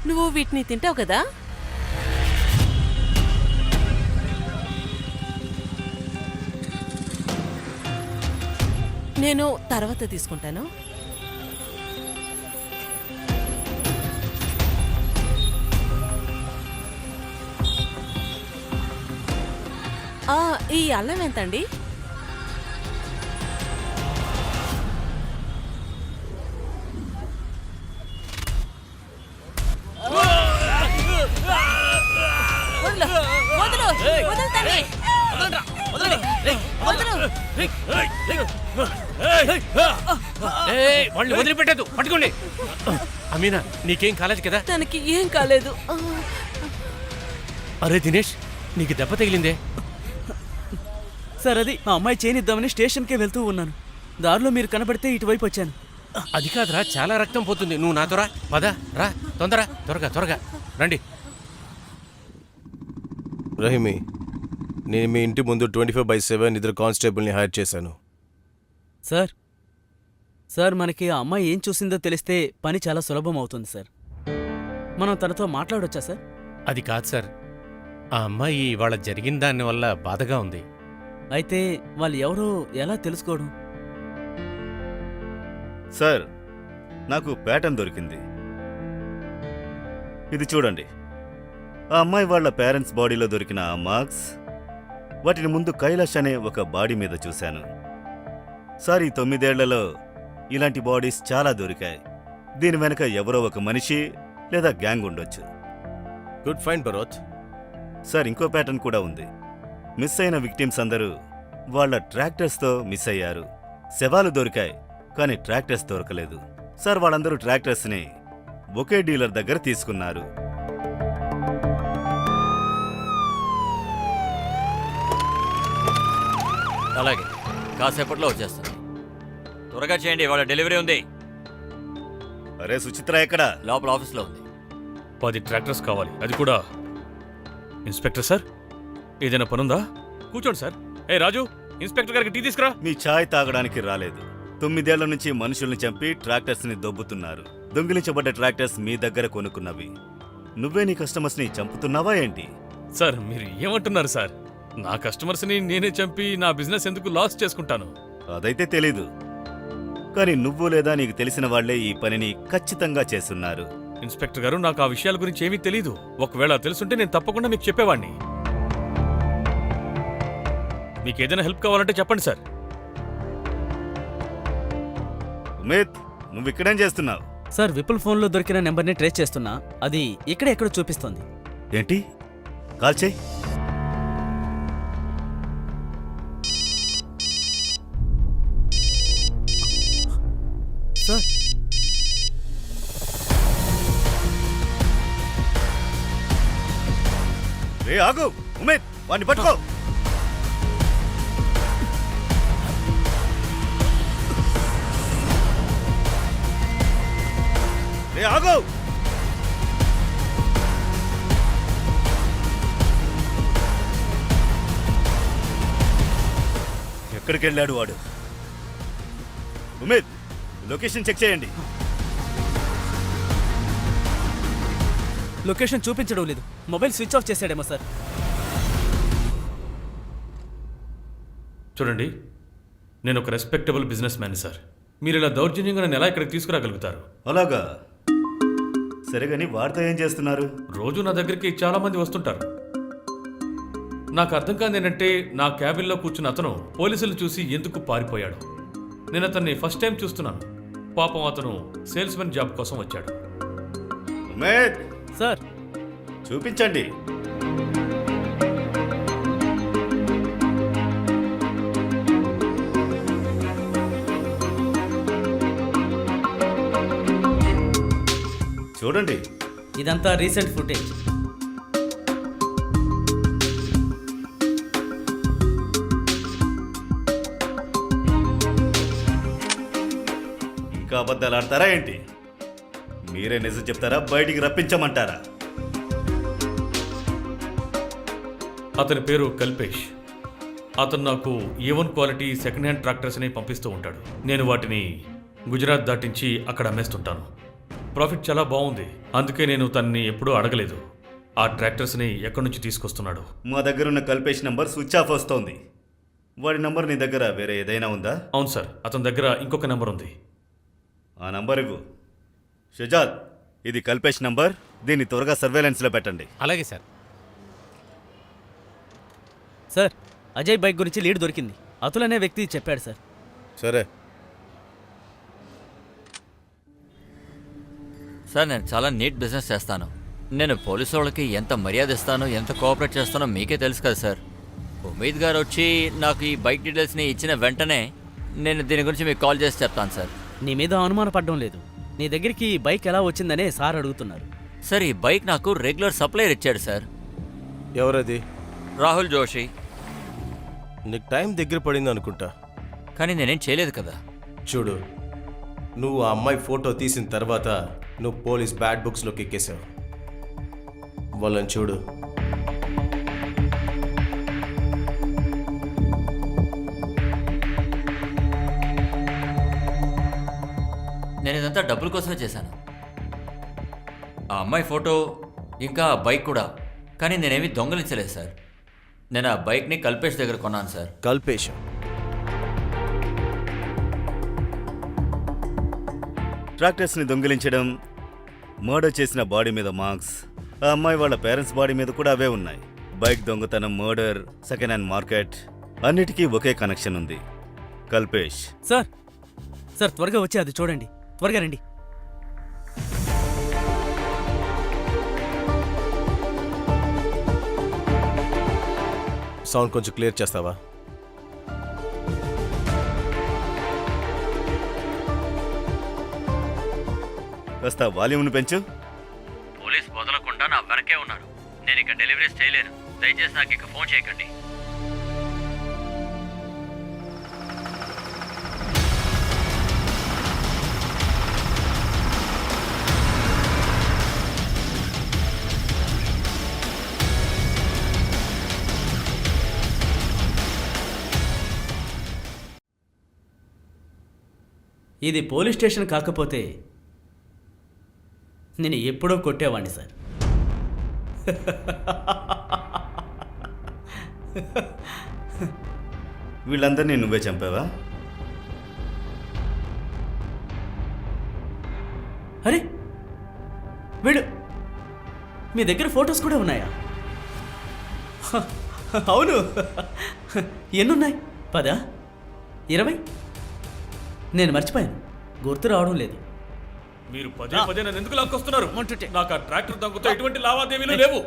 నువ్వు వీటిని తింటావు కదా? నేను తర్వాత తీసుకుంటాను. ఈ అల్లం ఎంతండి? వాళ్ళు వదిలిపెట్టదు. పట్టుకోండి. అమీనా, నీకేం కాలేదు కదా? తనకి ఏం కాలేదు. అరే దినేష్, నీకు దెబ్బ తగిలిందే. సార్ అది ఆ అమ్మాయి చేయనిద్దామని స్టేషన్కే వెళ్తూ ఉన్నాను. దారిలో మీరు కనబడితే ఇటువైపు వచ్చాను. అది కాదురా, చాలా రక్తం పోతుంది. నువ్వు నాతో రా. పద రా, త్వరగా రండి. రహీమి, నేను మీ ఇంటి ముందు 24/7 ఇద్దరు కానిస్టేబుల్ని హైర్ చేశాను. సార్ సార్ మనకి ఆ అమ్మాయి ఏం చూసిందో తెలిస్తే పని చాలా సులభం అవుతుంది సార్. మనం తనతో మాట్లాడొచ్చా సార్? అది కాదు సార్, ఆ అమ్మాయి ఇవాళ జరిగిన దాని వల్ల బాధగా ఉంది. అయితే వాళ్ళు ఎవరో ఎలా తెలుసుకోవడం? సార్, నాకు ప్యాటర్న్ దొరికింది. ఇది చూడండి. ఆ అమ్మాయి వాళ్ళ పేరెంట్స్ బాడీలో దొరికిన ఆ మార్క్స్, వాటిని ముందు కైలాష్ అనే ఒక బాడీ మీద చూశాను. సార్, ఈ 9 ఏళ్లలో ఇలాంటి బాడీస్ చాలా దొరికాయి. దీని వెనక ఎవరో ఒక మనిషి లేదా గ్యాంగ్ ఉండొచ్చు. Good fine Bharat. సార్, ఇంకో ప్యాటర్న్ కూడా ఉంది. మిస్ అయిన విక్టిమ్స్ అందరూ వాళ్ళ ట్రాక్టర్స్తో మిస్ అయ్యారు. శవాలు దొరికాయి, కానీ ట్రాక్టర్స్ దొరకలేదు. సార్, వాళ్ళందరూ ట్రాక్టర్స్ని ఒకే డీలర్ దగ్గర తీసుకున్నారు. అలాగే, కాసేపట్లో వచ్చేస్తాను. త్వరగా చేయండి, వాళ్ళ డెలివరీ ఉంది. అరే సుచిత్ర ఎక్కడా? లోపల ఆఫీస్లో ఉంది. 10 ట్రాక్టర్స్ కావాలి, అది కూడా. ఇన్స్పెక్టర్ సార్, ఏదైనా పనుందా? కూర్చోండి సార్. ఏ రాజు, ఇన్స్పెక్టర్ గారికి టీ తీసుకురా. మీ ఛాయ్ తాగడానికి రాలేదు. 9 ఏళ్ల నుంచి మనుషుల్ని చంపి ట్రాక్టర్స్ని దొబ్బుతున్నారు. దొంగిలించబడ్డ ట్రాక్టర్స్ మీ దగ్గర కొనుక్కున్నవి. నువ్వే నీ కస్టమర్స్ని చంపుతున్నావా ఏంటి? సార్ మీరు ఏమంటున్నారు సార్? నా కస్టమర్స్ని నేనే చంపి నా బిజినెస్ ఎందుకు లాస్ చేసుకుంటాను? అదైతే తెలీదు, కానీ నువ్వు లేదా నీకు తెలిసిన వాళ్లే ఈ పనిని ఖచ్చితంగా చేస్తున్నారు. ఇన్స్పెక్టర్ గారు, నాకు ఆ విషయాల గురించి ఏమీ తెలీదు. ఒకవేళ తెలుసుంటే నేను తప్పకుండా మీకు చెప్పేవాడిని. మీకు ఏదైనా హెల్ప్ కావాలంటే చెప్పండి సార్. ఉమేద్, నువ్వు ఇక్కడేం చేస్తున్నావు? సార్, విపుల్ ఫోన్లో దొరికిన నెంబర్ని ట్రేస్ చేస్తున్నా. అది ఇక్కడే ఎక్కడో చూపిస్తోంది. ఏంటి? కాల్ చేయి. సార్, రే ఆగు! ఉమేద్, వాడిని పట్టుకో. రే ఆగు! ఎక్కడికి వెళ్ళాడు వాడు? ఉమేద్, లొకేషన్ చెక్ చేయండి. లొకేషన్ చూపించడం లేదు. మొబైల్ స్విచ్ ఆఫ్ చేశాడేమో సార్. చూడండి, నేను ఒక రెస్పెక్టబుల్ బిజినెస్ మ్యాన్ సార్. మీరు ఇలా దౌర్జన్యంగా నన్ను ఎలా ఇక్కడికి తీసుకురాగలుగుతారు? అలాగా? సరే కానీ వాడితో ఏం చేస్తున్నారు? రోజు నా దగ్గరికి చాలా మంది వస్తుంటారు. నాకు అర్థం కాదు ఏంటంటే, నా క్యాబిన్లో కూర్చున్న అతను పోలీసులు చూసి ఎందుకు పారిపోయాడు. నేను అతన్ని ఫస్ట్ టైం చూస్తున్నాను. పాపం అతను సేల్స్మెన్ జాబ్ కోసం వచ్చాడు. ఉమేద్ సార్, చూపించండి. చూడండి. ఇదంతా రీసెంట్ ఫుటేజ్. ఇంకా అబద్ధాలు ఆడతారా ఏంటి? మీరే నిజం చెప్తారా, బయటికి రప్పించమంటారా? అతని పేరు కల్పేష్. అతను నాకు A1 క్వాలిటీ సెకండ్ హ్యాండ్ ట్రాక్టర్స్ని పంపిస్తూ ఉంటాడు. నేను వాటిని గుజరాత్ దాటించి అక్కడ అమ్మేస్తుంటాను. ప్రాఫిట్ చాలా బాగుంది. అందుకే నేను తనని ఎప్పుడూ అడగలేదు ఆ ట్రాక్టర్స్ని ఎక్కడి నుంచి తీసుకొస్తున్నాడు. మా దగ్గరున్న కల్పేష్ నంబర్ స్విచ్ ఆఫ్ వస్తోంది. వాడి నంబర్ నీ దగ్గర వేరే ఏదైనా ఉందా? అవును సార్, అతని దగ్గర ఇంకొక నెంబర్ ఉంది. ఆ నంబర్ ఇవ్వు. షజాద్, ఇది కల్పేష్ నంబర్. దీన్ని త్వరగా సర్వేలెన్స్లో పెట్టండి. అలాగే సార్. సార్, అజయ్ బైక్ గురించి లీడ్ దొరికింది. అతుల్ అనే వ్యక్తి చెప్పాడు సార్. సరే, సార్, నేను చాలా నీట్ బిజినెస్ చేస్తాను. నేను పోలీసు వాళ్ళకి ఎంత మర్యాద ఇస్తానో, ఎంత కోఆపరేట్ చేస్తానో మీకే తెలుసు కదా సార్. ఉమేద్ గారు వచ్చి నాకు ఈ బైక్ డీటెయిల్స్ని ఇచ్చిన వెంటనే నేను దీని గురించి మీకు కాల్ చేసి చెప్తాను సార్. నీ మీద అనుమానపడడం లేదు. నీ దగ్గరికి ఈ బైక్ ఎలా వచ్చిందనే సార్ అడుగుతున్నారు. సార్, ఈ బైక్ నాకు రెగ్యులర్ సప్లైర్ ఇచ్చాడు సార్. ఎవరది? రాహుల్ జోషి. నీకు టైం దగ్గర పడింది అనుకుంటా. కానీ నేనేం చేయలేదు కదా. చూడు, నువ్వు ఆ అమ్మాయి ఫోటో తీసిన తర్వాత నువ్వు పోలీస్ బ్యాడ్ బుక్స్లోకి ఎక్కేసావు. వాళ్ళని చూడు. నేను ఇదంతా డబ్బుల కోసమే చేశాను. ఆ అమ్మాయి ఫోటో ఇంకా ఆ బైక్ కూడా. కానీ నేనేమీ దొంగలించలేదు సార్. నేను ఆ బైక్ని కల్పేష్ దగ్గర కొన్నాను సార్. కల్పేష్ ట్రాక్టర్స్ని దొంగిలించడం, మర్డర్ చేసిన బాడీ మీద మార్క్స్, ఆ అమ్మాయి వాళ్ళ పేరెంట్స్ బాడీ మీద కూడా అవే ఉన్నాయి. బైక్ దొంగతనం, మర్డర్, సెకండ్ హ్యాండ్ మార్కెట్ అన్నిటికీ ఒకే కనెక్షన్ ఉంది. కల్పేష్. సార్, సార్ త్వరగా వచ్చి అది చూడండి. త్వరగా రండి. సౌండ్ కొంచెం క్లియర్ చేస్తావా? కాస్త వాల్యూమ్ను పెంచు. పోలీస్ వదలకుండా నా వెనకే ఉన్నారు. నేను ఇక డెలివరీస్ చేయలేను. దయచేసి నాకు ఇక ఫోన్ చేయకండి. ఇది పోలీస్ స్టేషన్ కాకపోతే నేను ఎప్పుడో కొట్టేవాడిని సార్. వీళ్ళందరినీ నువ్వే చంపావా? అరే వీడు మీ దగ్గర ఫొటోస్ కూడా ఉన్నాయా? అవును. ఎన్నున్నాయి? 10, 20? నేను మర్చిపోయాను, గుర్తు రావడం లేదు. మీరు పదే పదే నన్ను ఎందుకు లాక్కొస్తున్నారు? అమ్మంటుంటే. నాకు ఆ ట్రాక్టర్ దొంగతో ఎటువంటి లావాదేవీలు లేవు.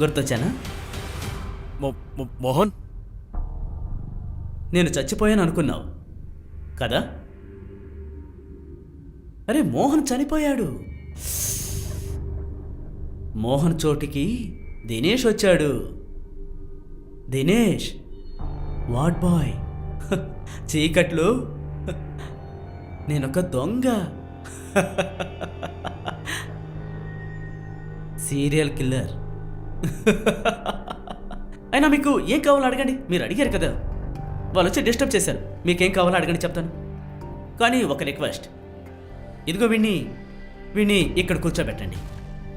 గుర్తొచ్చానా? మోహన్, నేను చచ్చిపోయాను అనుకున్నావు కదా? అరే మోహన్ చనిపోయాడు. మోహన్ చోటికి దినేష్ వచ్చాడు. దినేష్ వాట్ బాయ్, చీకట్లో నేనొక దొంగ, సీరియల్ కిల్లర్. అయినా మీకు ఏం కావాలో అడగండి. మీరు అడిగారు కదా, వాళ్ళు వచ్చి డిస్టర్బ్ చేశారు. మీకేం కావాలో అడగండి, చెప్తాను. కానీ ఒక రిక్వెస్ట్, ఇదిగో వీడిని ఇక్కడ కూర్చోబెట్టండి.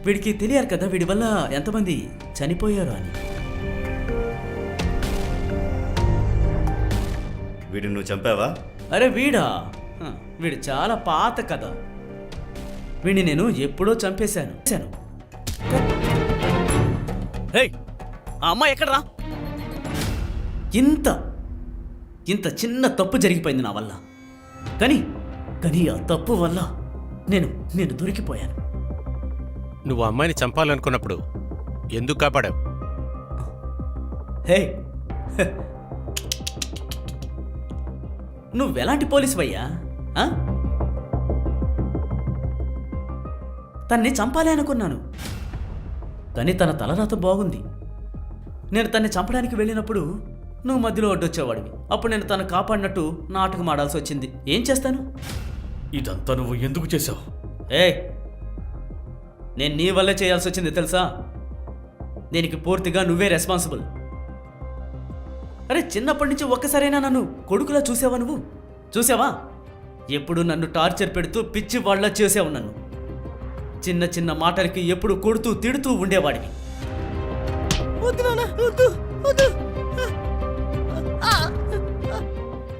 వీడికి తెలియాలి కదా వీడి వల్ల ఎంతమంది చనిపోయారు అని. వీడిని నువ్వు చంపావా? అరే వీడా, వీడు చాలా పాత కథ. వీడిని నేను ఎప్పుడో చంపేశాను. హే, ఆ అమ్మాయి ఎక్కడరా? ఇంత చిన్న తప్పు జరిగిపోయింది నా వల్ల. కానీ ఆ తప్పు వల్ల నేను దొరికిపోయాను. నువ్వు అమ్మాయిని చంపాలనుకున్నప్పుడు ఎందుకు కాపాడావు? హే, నువ్వెలాంటి పోలీసువయ్యా? తన్ని చంపాలి అనుకున్నాను, కానీ తన తలరాత బాగుంది. నేను తన్ని చంపడానికి వెళ్ళినప్పుడు నువ్వు మధ్యలో అడ్డొచ్చేవాడివి. అప్పుడు నేను తను కాపాడినట్టు నాటకం ఆడాల్సి వచ్చింది. ఏం చేస్తాను? ఇదంతా నువ్వు ఎందుకు చేశావు? నేను నీ వల్లే చేయాల్సి వచ్చింది తెలుసా? దీనికి పూర్తిగా నువ్వే రెస్పాన్సిబుల్. అరే చిన్నప్పటి నుంచి ఒక్కసారైనా నన్ను కొడుకులా చూసావా? నువ్వు చూసావా? ఎప్పుడు నన్ను టార్చర్ పెడుతూ పిచ్చి వాళ్ళ చేసావు. నన్ను చిన్న చిన్న మాటలకి ఎప్పుడు కొడుతూ తిడుతూ ఉండేవాడివి.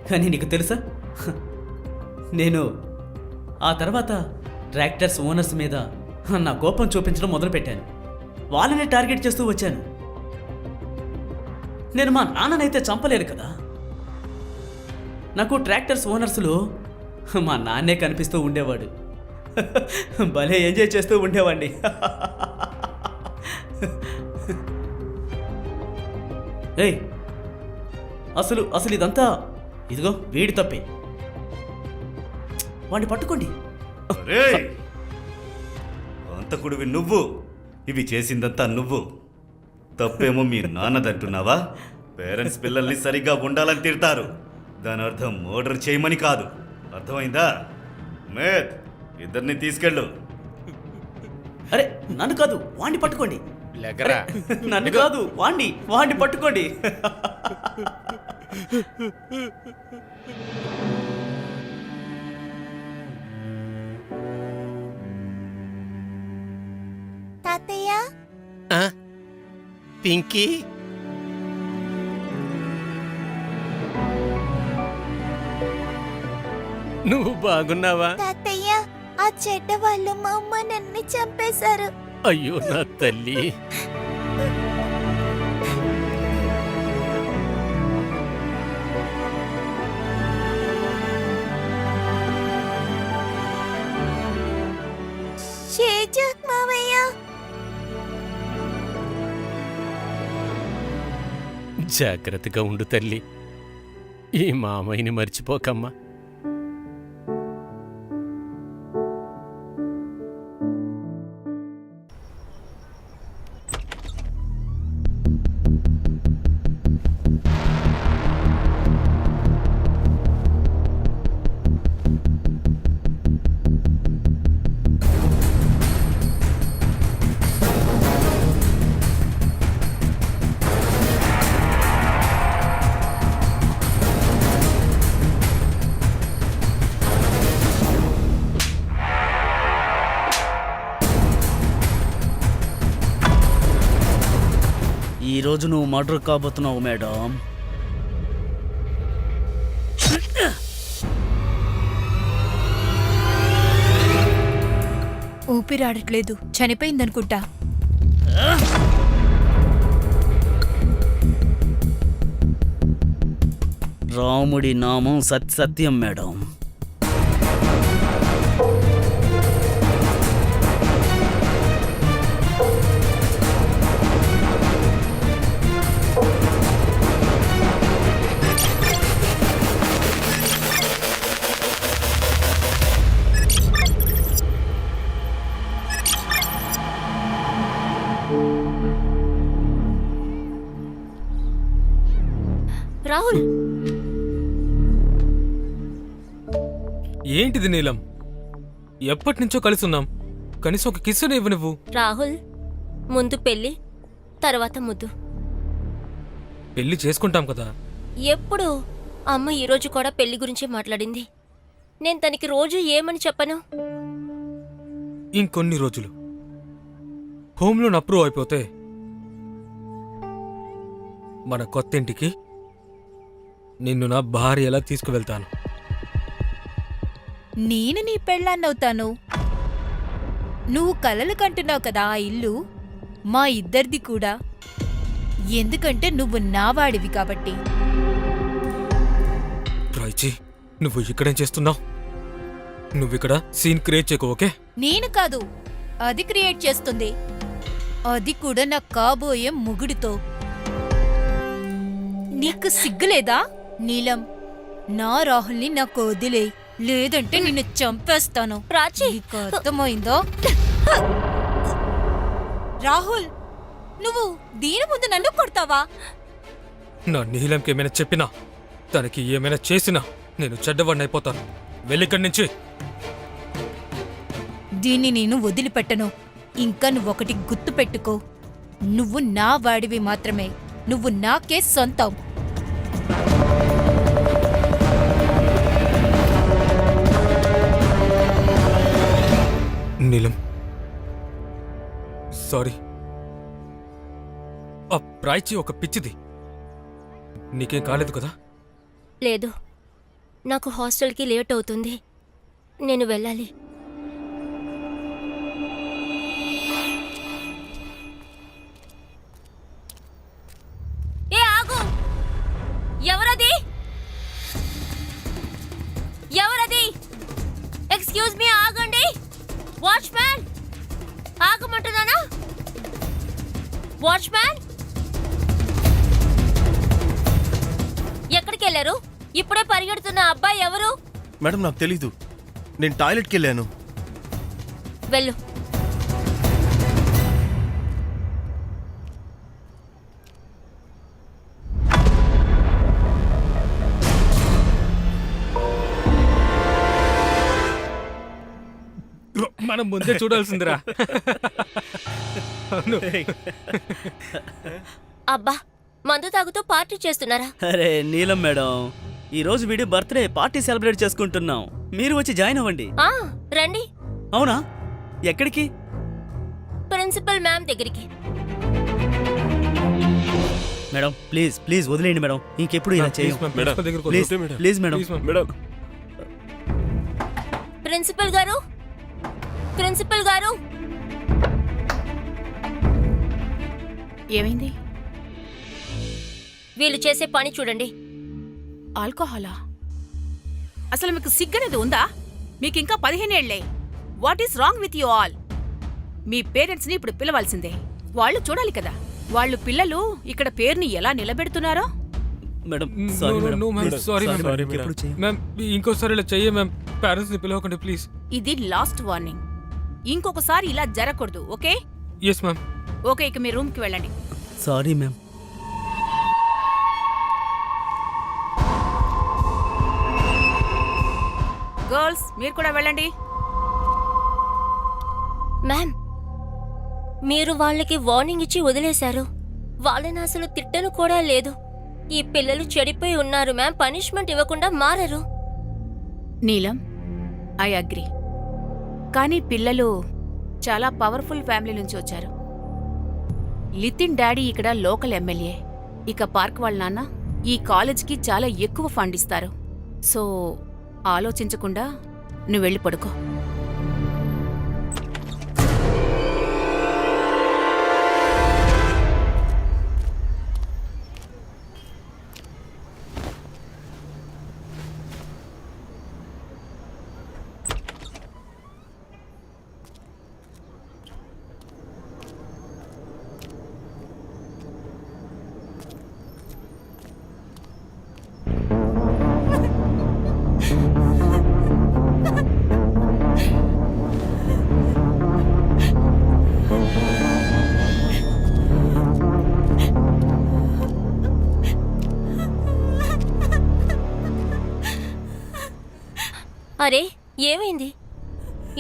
కానీ నీకు తెలుసా, నేను ఆ తర్వాత ట్రాక్టర్స్ ఓనర్స్ మీద నా కోపం చూపించడం మొదలుపెట్టాను. వాళ్ళని టార్గెట్ చేస్తూ వచ్చాను. నేను మా నాన్ననైతే చంపలేను కదా. నాకు ట్రాక్టర్స్ ఓనర్స్లో మా నాన్నే కనిపిస్తూ ఉండేవాడు. భలే ఎంజాయ్ చేస్తూ ఉండేవాడిని. ఏయ్, అసలు ఇదంతా ఇదిగో వీడి తప్పే. వాడిని పట్టుకోండి. అంతకుడివి నువ్వు, ఇవి చేసిందంతా నువ్వు. తప్పేమో మీ నాన్నదంటున్నావా? పేరెంట్స్ పిల్లల్ని సరిగ్గా ఉండాలని తిడతారు, దాని అర్థం మర్డర్ చేయమని కాదు. అర్థమైందా? మేత్, ఇద్దరిని తీసుకెళ్ళు. అరే నన్ను కాదు, వాణ్ణి పట్టుకోండి. లెగరా. నన్ను కాదు, వాణ్ణి పట్టుకోండి. తాతయ్య, పింకీ, నువ్వు బాగున్నావా? తాతయ్య, ఆ చెడ్డ వాళ్ళు మా అమ్మ నన్ను చంపేశారు. అయ్యో నా తల్లి. షేజాక్ మావయ్య, జాగ్రత్తగా ఉండు తల్లి. ఈ మామయ్యని మర్చిపోకమ్మా. ఈరోజు నువ్వు మర్డర్ కాబోతున్నావు మేడం. ఊపిరాడట్లేదు, చనిపోయిందనుకుంటా. రాముడి నామం సత్యం మేడం. రాహుల్, ఏంటిది నీలం? ఎప్పటి నుంచో కలుసున్నాం, కనీసం ఒక కిస్సునే ఇవ్వు నువ్వు. రాహుల్, ముందు పెళ్ళి, తర్వాత ముద్దు. పెళ్లి చేసుకుంటాం కదా. ఎప్పుడు అమ్మ ఈరోజు కూడా పెళ్లి గురించి మాట్లాడింది. నేను తనకి రోజు ఏమని చెప్పను? ఇంకొన్ని రోజులు హోమ్ లోన్ అప్రూవ్ అయిపోతే మన కొత్తింటికి నిన్ను నా భార్యలా తీసుకువెళ్తాను. నేను నీ పెళ్ళాన్నవుతాను. నువ్వు కలలు కంటున్నావు కదా ఆ ఇల్లు, మా ఇద్దరిది కూడా. ఎందుకంటే నువ్వు నావాడివి కాబట్టి. రాయిచి, నువ్వు ఇక్కడేం చేస్తున్నావు? నువ్విక్కడ సీన్ క్రియేట్ చేయకు, ఓకే? నేను కాదు, అది క్రియేట్ చేస్తుంది. అది కూడా నా కాబోయే మొగుడితో. నీకు సిగ్గులేదా నీలం? నా రాహుల్ని నాకు వదిలే, లేదంటే నిన్ను చంపేస్తాను. ప్రాచి, నీకు అర్థమైందో? రాహుల్, నువ్వు దీని ముందు నన్ను కొడతావా? నా నీలంకి ఏమైనా చెప్పినా, తనకి ఏమైనా చేసినా నేను చెడ్డవాడిని అయిపోతాను. వెళ్ళిక్కడి నుంచి. దీన్ని నేను వదిలిపెట్టను. ఇంకా నువ్వొకటి గుర్తు పెట్టుకో, నువ్వు నా వాడివి మాత్రమే. నువ్వు నాకే సొంతం. నీలం, సారీ. ఆ ప్రాయిచి ఒక పిచ్చిది. నీకేం కాలేదు కదా? లేదు, నాకు హాస్టల్కి లేట్ అవుతుంది. నేను వెళ్ళాలి. ఏ ఆగు! ఎవరది? ఎవరది? ఎక్స్క్యూజ్ మీ, ఆగండి. వాచ్మ్యాన్, ఆగమంటున్నానా? వాచ్మ్యాన్, ఎక్కడికి వెళ్ళారు? ఇప్పుడే పరిగెడుతున్న అబ్బాయి ఎవరు? మేడం, నాకు తెలీదు. నేను టాయిలెట్కి వెళ్ళాను. వెళ్ళు. మనం ముందే చూడాల్సిందిరా. అబ్బా, మందు తాగుతూ పార్టీ చేస్తున్నారా? అరే నీలం మేడం, ఈరోజు వీడి బర్త్డే పార్టీ సెలబ్రేట్ చేసుకుంటున్నాం. మీరు వచ్చి జాయిన్ అవ్వండి. ఆ, రండి. అవునా? ఎక్కడికి? ప్రిన్సిపల్ మ్యామ్ దగ్గరికి. మేడం ప్లీజ్ ప్లీజ్ వదిలేయండి మేడం, ఇంకెప్పుడు ఇలా చేయం. Please please madam. ప్రిన్సిపల్ గారు, ప్రిన్సిపల్ గారు. ఏమైంది? వీళ్ళు చేసే పని చూడండి. ఆల్కహాలా? అసలు మీకు సిగ్గనేది ఉందా? మీకింకా 15 ఏళ్లే. What is wrong with you all? మీ పేరెంట్స్ని ఇప్పుడు పిలవాల్సిందే. వాళ్ళు చూడాలి కదా, వాళ్ళు పిల్లలు ఇక్కడ పేరుని ఎలా నిలబెడుతున్నారో. మేడం సారీ మ్యామ్, ఇంకోసారి ఇలా చెయ్యి మ్యామ్. పేరెంట్స్ ని పిలవకండి ప్లీజ్. ఇది లాస్ట్ వార్నింగ్. ఇంకొకసారి ఇలా జరగకూడదు, ఓకే? Yes ma'am. ఓకే, ఇక మీ రూమ్కి వెళ్ళండి. Sorry ma'am. గర్ల్స్, మీరు కూడా వెళ్ళండి. మ్యామ్, మీరు వాళ్ళకి వార్నింగ్ ఇచ్చి వదిలేశారు. వాళ్ళని అసలు తిట్టను కూడా లేదు. ఈ పిల్లలు చెడిపోయి ఉన్నారు మ్యామ్. పనిష్మెంట్ ఇవ్వకుండా మారరు. నీలం, ఐ అగ్రీ. కానీ పిల్లలు చాలా పవర్ఫుల్ ఫ్యామిలీ నుంచి వచ్చారు. లితిన్ డాడీ ఇక్కడ లోకల్ ఎమ్మెల్యే. ఇక పార్క్ వాళ్ళ నాన్న ఈ కాలేజ్కి చాలా ఎక్కువ ఫండ్ ఇస్తారు. సో ఆలోచించకుండా నువ్వు వెళ్ళి పడుకో. అరే ఏమైంది?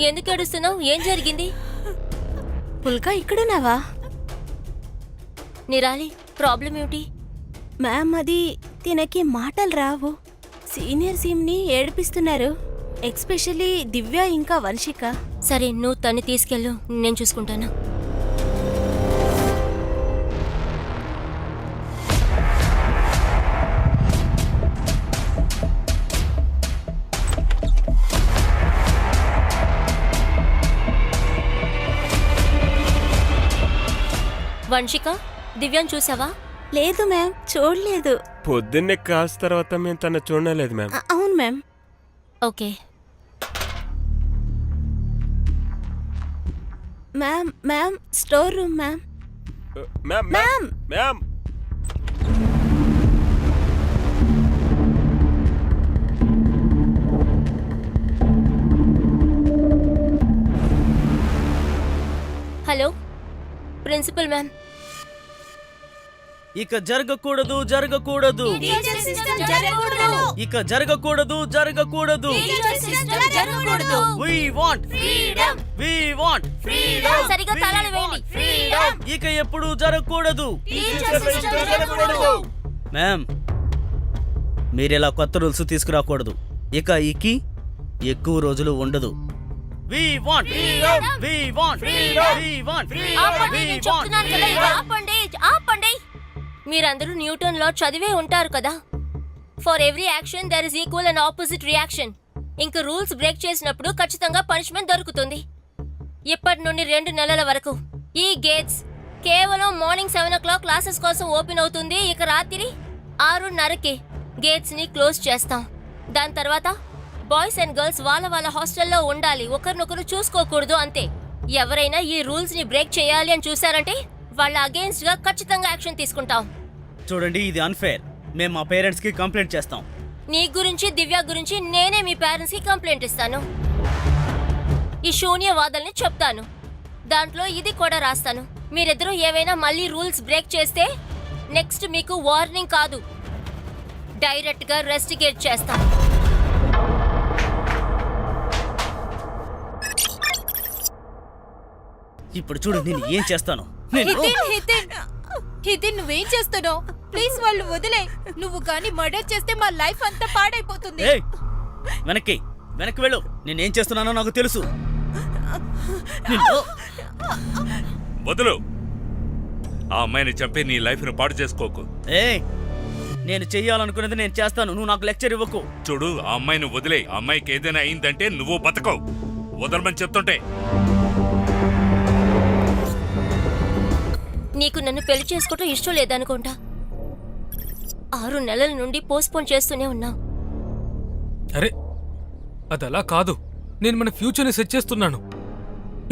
ఎందుకు ఏడుస్తున్నావు? ఏం జరిగింది? పుల్కా ఇక్కడున్నావా? నిరాలి, ప్రాబ్లం ఏమిటి? మ్యామ్, అది తినకి మాటలు రావు. సీనియర్ సీమ్ని ఏడిపిస్తున్నారు, ఎక్స్పెషల్లీ దివ్య ఇంకా వంశిక. సరే, నువ్వు తన్ని తీసుకెళ్ళు, నేను చూసుకుంటాను. వంశిక, దివ్యాన్ని చూసావా? లేదు మ్యామ్, చూడలేదు. పొద్దున్నే కాల్స్ తర్వాత మేము తన చూడలేదు మ్యామ్. అవును ma'am. Okay. Ma'am ma'am, store room ma'am. Ma'am ma'am ma'am hello, principal ma'am. ఇక జరగకూడదు, జరగకూడదు, ఇక జరగకూడదు, జరగకూడదు. We want freedom. We want freedom. సరిగా తాళాలు వేయండి. ఇక ఎప్పుడు జరగకూడదు. మ్యామ్, మీరిలా కొత్త రూల్స్ తీసుకురాకూడదు. ఇక ఈకి ఎక్కువ రోజులు ఉండదు. We want freedom. We want freedom. We want freedom. ఆపండి, నేను చెప్తున్నాను కదా, ఇక ఆపండి, ఆపండి. మీరందరూ న్యూటన్ లా చదివే ఉంటారు కదా. For every action there is equal and opposite reaction. ఇంక రూల్స్ బ్రేక్ చేసినప్పుడు ఖచ్చితంగా పనిష్మెంట్ దొరుకుతుంది. ఇప్పటి నుండి 2 నెలల వరకు ఈ గేట్స్ కేవలం మార్నింగ్ 7 o'clock క్లాసెస్ కోసం ఓపెన్ అవుతుంది. ఇక రాత్రి 6:30కి గేట్స్ ని క్లోజ్ చేస్తాం. దాని తర్వాత బాయ్స్ అండ్ గర్ల్స్ వాళ్ళ వాళ్ళ హాస్టల్లో ఉండాలి. ఒకరినొకరు చూసుకోకూడదు, అంతే. ఎవరైనా ఈ రూల్స్ ని బ్రేక్ చేయాలి అని చూసారంటే వాళ్ళ అగేన్స్ట్ గా ఖచ్చితంగా యాక్షన్ తీసుకుంటాం. చూడండి, ఇది అన్ఫేర్. మేము మా పేరెంట్స్ కి కంప్లైంట్ చేస్తాం. నీ గురించి, దివ్య గురించి నేనే మీ పేరెంట్స్ కి కంప్లైంట్ ఇస్తాను. ఈ శూన్యవాదల్ని చెప్తాను, దాంట్లో ఇది కూడా రాస్తాను. మీరిద్దరూ ఏవైనా మళ్ళీ రూల్స్ బ్రేక్ చేస్తే నెక్స్ట్ మీకు వార్నింగ్ కాదు, డైరెక్ట్ గా రెస్టిగేట్ చేస్తాం. ఇప్పుడు చూడు, నేను ఏం చేస్తాను. హితిన్, నువ్వేం చేస్తున్నావు? ప్లీజ్ వాళ్ళు వదిలే. నువ్వు కానీ మర్డర్ చేస్తే మా లైఫ్ అంతా పాడైపోతుంది. వెనక్కి వెనక్కి వెళ్ళు. నేనేం చేస్తున్నానో నాకు తెలుసు. వదులు. ఆ అమ్మాయిని చంపి నీ లైఫ్ ను పాడు చేసుకోకు. నేను చెయ్యాలనుకున్నది నేను చేస్తాను. నువ్వు నాకు లెక్చర్ ఇవ్వకు. చూడు, ఆ అమ్మాయిని వదిలే. ఆ అమ్మాయికి ఏదైనా అయిందంటే నువ్వు బతకవు. వదలమని చెప్తుంటే. నీకు నన్ను పెళ్లి చేసుకోవటం ఇష్టం లేదనుకుంటా. 6 నెలల నుండి పోస్ట్పోన్ చేస్తూనే ఉన్నావు. అరే, అది అలా కాదు. నేను మన ఫ్యూచర్ని సెట్ చేస్తున్నాను.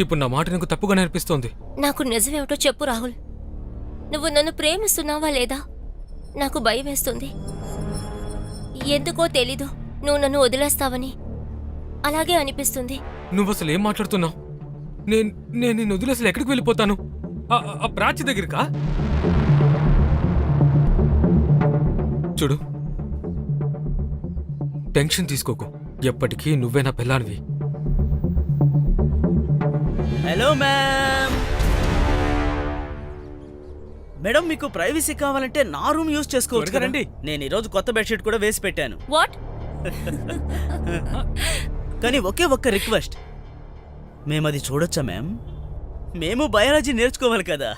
ఇప్పుడు నా మాట నీకు తప్పుగా నేర్పిస్తోంది. నాకు నిజమేమిటో చెప్పు రాహుల్. నువ్వు నన్ను ప్రేమిస్తున్నావా లేదా? నాకు భయం వేస్తుంది. ఎందుకో తెలీదు, నువ్వు నన్ను వదిలేస్తావని అలాగే అనిపిస్తుంది. నువ్వు అసలు ఏం మాట్లాడుతున్నావు? నేను నిన్ను వదిలి అసలు ఎక్కడికి వెళ్ళిపోతాను? ఆ ప్రాచి దగ్గరికా? చూడు, టెన్షన్ తీసుకోకు. ఎప్పటికీ నువ్వే నా పిల్లానివి. Hello ma'am. మేడం, మీకు ప్రైవసీ కావాలంటే నా రూమ్ యూజ్ చేసుకోవచ్చు కదండి. నేను ఈరోజు కొత్త బెడ్షీట్ కూడా వేసి పెట్టాను. వాట్? కానీ ఒకే ఒక్క రిక్వెస్ట్, మేము అది చూడొచ్చా మ్యామ్? మేము బయాలజీ నేర్చుకోవాలి కదా.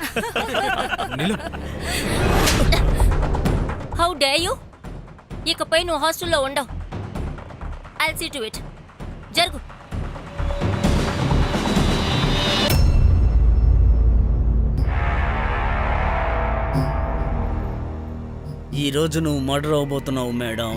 How dare you? ఇకపై నువ్వు హాస్టల్లో ఉండవు. I'll see to it. జరుగు. ఈరోజు నువ్వు మర్డర్ అవబోతున్నావు మేడం.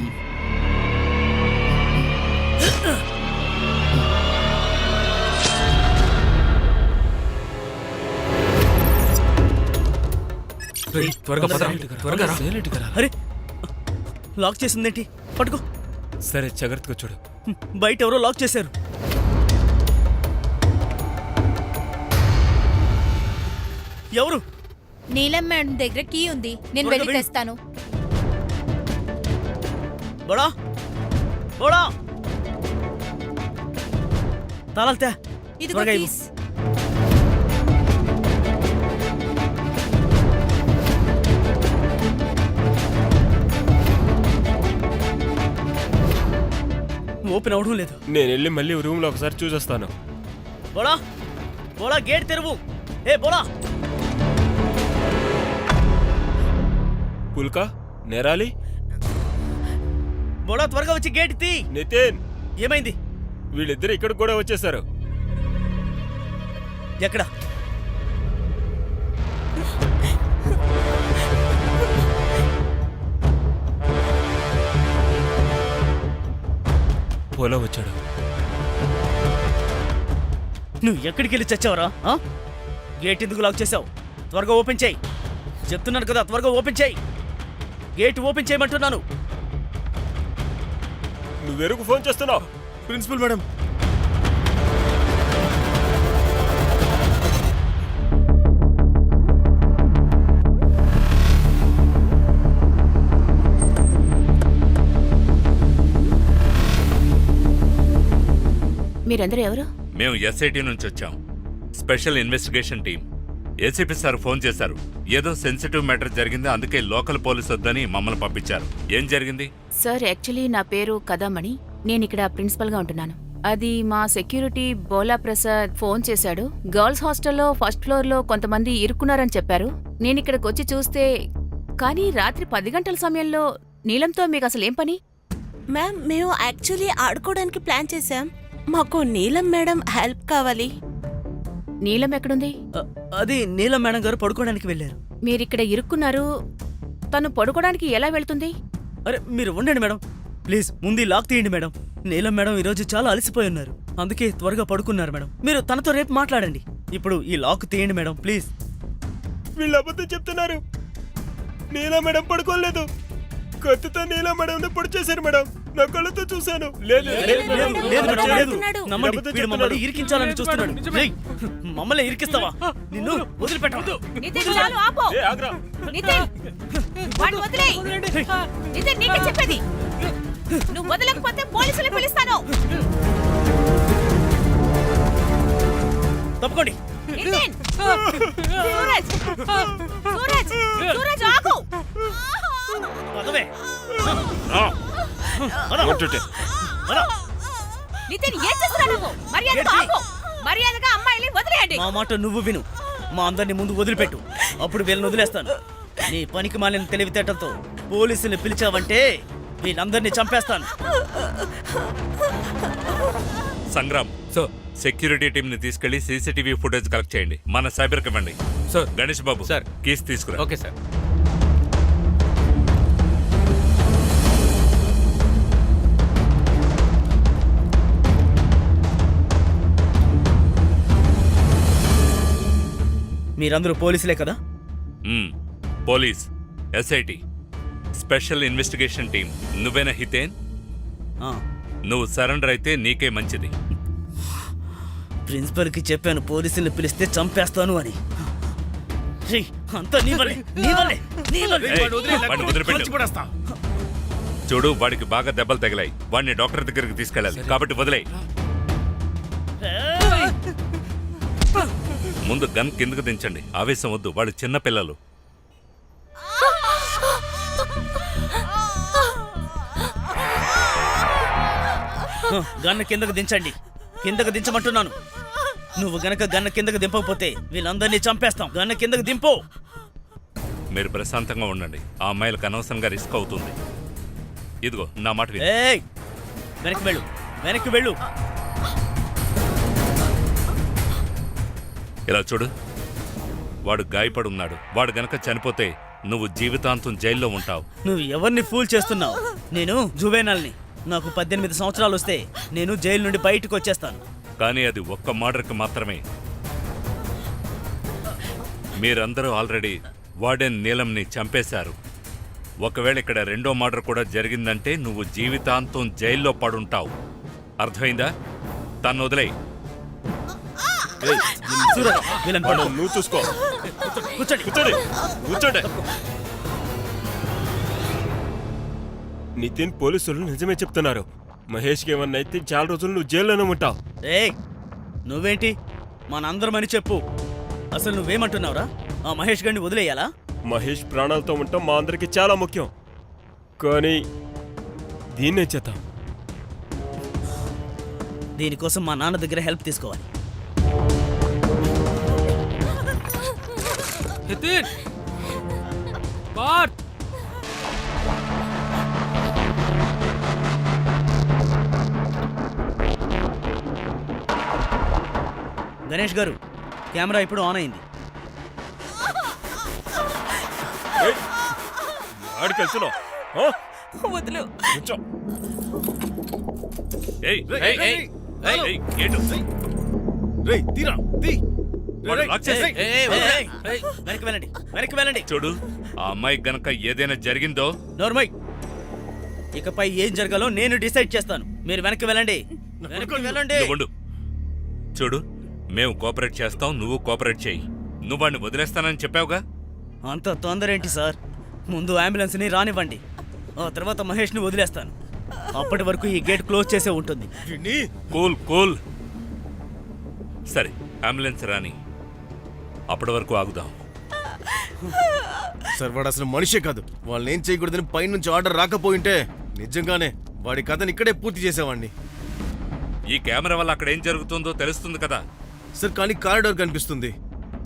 త్వరగా పద, త్వరగా రా. అరే లాక్ చేసిందేంటి? పట్టుకో. సరే జాగ్రత్తగా చూడు. బయట ఎవరో లాక్ చేశారు. ఎవరు? నీలం మేడం దగ్గర కీ ఉంది, నేను వెళ్ళి తెస్తాను. బడా బడా తాళాలు తే. ఇదిగో కీస్. ఓపెన్ అవడం లేదు. నేను వెళ్ళి మళ్ళీ రూమ్ లో ఒకసారి చూసొస్తాను. బోడా బోడా గేట్ తెరువు. ఏ బోడా. పుల్కా, నేరాలి, బోడా త్వరగా వచ్చి గేట్ తీ. నితిన్, ఏమైంది? వీళ్ళిద్దరు ఇక్కడికి కూడా వచ్చేసారు. ఎక్కడ? పోలో వచ్చాడు. నువ్వు ఎక్కడికి వెళ్ళి చచ్చావరా? గేట్ ఎందుకు లాక్ చేసావు? త్వరగా ఓపెన్ చేయి. చెప్తున్నాను కదా, త్వరగా ఓపెన్ చేయి. గేట్ ఓపెన్ చేయమంటున్నాను. నువ్వెరుకు ఫోన్ చేస్తున్నావు? Principal madam. మీరందరూ ఎవరు? మేము ఎస్ఐటి నుంచి వచ్చాం, special investigation team. ACP sir phone చేశారు. ఏదో సెన్సిటివ్ మ్యాటర్ జరిగింది, అందుకే లోకల్ పోలీస్ వద్దని మమ్మల్ని పంపించారు. ఏం జరిగింది? సార్, యాక్చువల్లీ నా పేరు కథామణి. నేను ఇక్కడ ప్రిన్సిపల్గా ఉంటున్నాను. అది మా సెక్యూరిటీ బోలా ప్రసాద్ ఫోన్ చేశాడు. గర్ల్స్ హాస్టల్లో ఫస్ట్ ఫ్లోర్లో కొంతమంది ఇరుక్కున్నారని చెప్పారు. నేను ఇక్కడికి వచ్చి చూస్తే, కానీ రాత్రి 10 గంటల సమయంలో నీలంతో మీకు అసలు ఏం పని? మ్యామ్, మేము యాక్చువల్లీ ఆడుకోవడానికి ప్లాన్ చేశాం. మాకు నీలం మేడం హెల్ప్ కావాలి. నీలం ఎక్కడుంది? అది నీలం మేడం గారు పడుకోవడానికి వెళ్ళారు. మీరిక్కడ ఇరుక్కున్నారు, తను పడుకోవడానికి ఎలా వెళ్తుంది? అరే మీరు ఉండండి మేడం, ప్లీజ్ ముందు ఈ లాక్ తీయండి మేడం. నీలం మేడం ఈరోజు చాలా అలసిపోయి ఉన్నారు, అందుకే త్వరగా పడుకున్నారు మేడం. మీరు తనతో రేపు మాట్లాడండి. ఇప్పుడు ఈ లాక్ తీయండి మేడం, ప్లీజ్. వీళ్ళు అబద్ధం చెప్తున్నారు. నీలా మేడం పడుకోలేదు. కత్తితో నీలా మేడం పొడి చేశారు మేడం. నా కళ్ళతో చూశాను. లేదు నమ్మండి, వీడు మమ్మల్ని ఇరికించాలని చూస్తున్నాడు. ఏయ్, మమ్మల్ని ఇరికిస్తావా? నిన్ను వదిలిపెట్టవద్దు. నితిన్, చాలు, ఆపు. నితిన్, వాడిని వదిలేయ్. నితిన్, నీకే చెప్పేది. నువ్వు వదలకపోతే పోలీసులు పిలుస్తాను. తప్పుకోండి. నితిన్, సూరజ్, సూరజ్, సూరజ్, ఆగు. పదవే. నితిన్, ఏం చేస్తున్నావు నువ్వు? మర్యాదగా ఆగు. మర్యాదగా అమ్మాయిని వదిలేయండి. మా మాట నువ్వు విను. మా అందరిని ముందు వదిలిపెట్టు, అప్పుడు వీళ్ళని వదిలేస్తాను. నీ పనికి మాలిన తెలివితేటలతో పోలీసుని పిలిచావంటే వీళ్ళందరినీ చంపేస్తాను. సంగ్రామ్, సెక్యూరిటీ టీం ని తీసుకెళ్లి సీసీటీవీ ఫుటేజ్ కలెక్ట్ చేయండి. మన సైబర్ కి ఇవ్వండి. గణేష్ బాబు సార్, కీస్ తీసుకురా. Okay sir. మీరందరూ పోలీసులే కదా? Police, SIT, special investigation team. నువ్వేనా హితేన్? నువ్వు సరెండర్ అయితే నీకే మంచిది. ప్రిన్సిపల్కి చెప్పాను పోలీసుల్ని పిలిస్తే చంపేస్తాను అని. అంతా నీ వల్లే, నీ వల్లే, నీ వల్లే. వాడిని వదిలిపెట్టు. చూడు, వాడికి బాగా దెబ్బలు తగిలాయి. వాడిని డాక్టర్ దగ్గరికి తీసుకెళ్ళాలి, కాబట్టి వదిలేయ్. ముందు గన్ కిందకు దించండి. ఆవేశం వద్దు, వాళ్ళు చిన్న పిల్లలు. గన్ను కిందకు దించండి. కిందకు దించమంటున్నాను. నువ్వు గనక గన్న కిందకు దింపకపోతే వీళ్ళందరినీ చంపేస్తాం. గన్న కిందకు దింపు. మీరు ప్రశాంతంగా ఉండండి. ఆ అమ్మాయిలకు అనవసరంగా రిస్క్ అవుతుంది. ఇదిగో నా మాట విను. ఏయ్, వెనక్కి వెళ్ళు, వెనక్కి వెళ్ళు. ఇలా చూడు, వాడు గాయపడి ఉన్నాడు. వాడు గనక చనిపోతే నువ్వు జీవితాంతం జైల్లో ఉంటావు. నువ్వు ఎవరిని ఫూల్ చేస్తున్నావు? నేను జువేనాల్ని. నాకు 18 సంవత్సరాలు వస్తే నేను జైలు నుండి బయటకు వచ్చేస్తాను. కానీ అది ఒక్క మర్డర్కి మాత్రమే. మీరందరూ ఆల్రెడీ వార్డెన్ నీలంని చంపేశారు. ఒకవేళ ఇక్కడ రెండో మర్డర్ కూడా జరిగిందంటే నువ్వు జీవితాంతం జైల్లో పడుంటావు. అర్థమైందా? తను వదిలేయ్. నువ్వు చూసుకో. కూర్చోండి. కూర్చోండి. నితిన్, పోలీసులు నిజమే చెప్తున్నారు. మహేష్కి ఏమన్నా అయితే చాలా రోజులు నువ్వు జైల్లోనే ఉంటావు. ఏయ్, నువ్వేంటి మనందరమని చెప్పు. అసలు నువ్వేమంటున్నావురా? ఆ మహేష్ గారిని వదిలేయాలా? మహేష్ ప్రాణాలతో ఉండటం మా అందరికి చాలా ముఖ్యం. కానీ దీన్నే చేద్దాం. దీనికోసం మా నాన్న దగ్గర హెల్ప్ తీసుకోవాలి. నితిన్, పార్త్, గణేష్ గారు, కెమెరా ఇప్పుడు ఆన్ అయింది. ఆడికి వెళ్తున్నావు? వదిలు. కూర్చో. ఏయ్, ఏయ్, ఏయ్, ఏయ్, ఏయ్, ఏంటు? రేయ్, తీరా, తీ. వాడు లాక్ చేసేయ్. వెనక్కి వెళ్ళండి, వెనక్కి వెళ్ళండి. చూడు, ఆ అమ్మాయికి గనక ఏదైనా జరిగిందో నోర్మై, ఇకపై ఏం జరగాలో నేను డిసైడ్ చేస్తాను. మీరు వెనక్కి వెళ్ళండి, వెనక్కి వెళ్ళండి. నువ్వు ఉండు. చూడు, మేము కోఆపరేట్ చేస్తాం, నువ్వు కోఆపరేట్ చేయి. నువ్వు వాడిని వదిలేస్తానని చెప్పావుగా. అంత తొందర ఏంటి సార్? ముందు అంబులెన్స్ని రానివ్వండి, ఆ తర్వాత మహేష్ని వదిలేస్తాను. అప్పటి వరకు ఈ గేట్ క్లోజ్ చేసే ఉంటుంది. Cool cool. సరే, అంబులెన్స్ రాని. అప్పటి వరకు ఆగుదాం. సార్, వాడు అసలు మనిషే కాదు. వాళ్ళని ఏం చేయకూడదని పైనుంచి ఆర్డర్ రాకపోయింటే నిజంగానే వాడి కథని ఇక్కడే పూర్తి చేసేవాడిని. ఈ కెమెరా వల్ల అక్కడ ఏం జరుగుతుందో తెలుస్తుంది కదా. సార్, కానీ కారిడార్ కనిపిస్తుంది.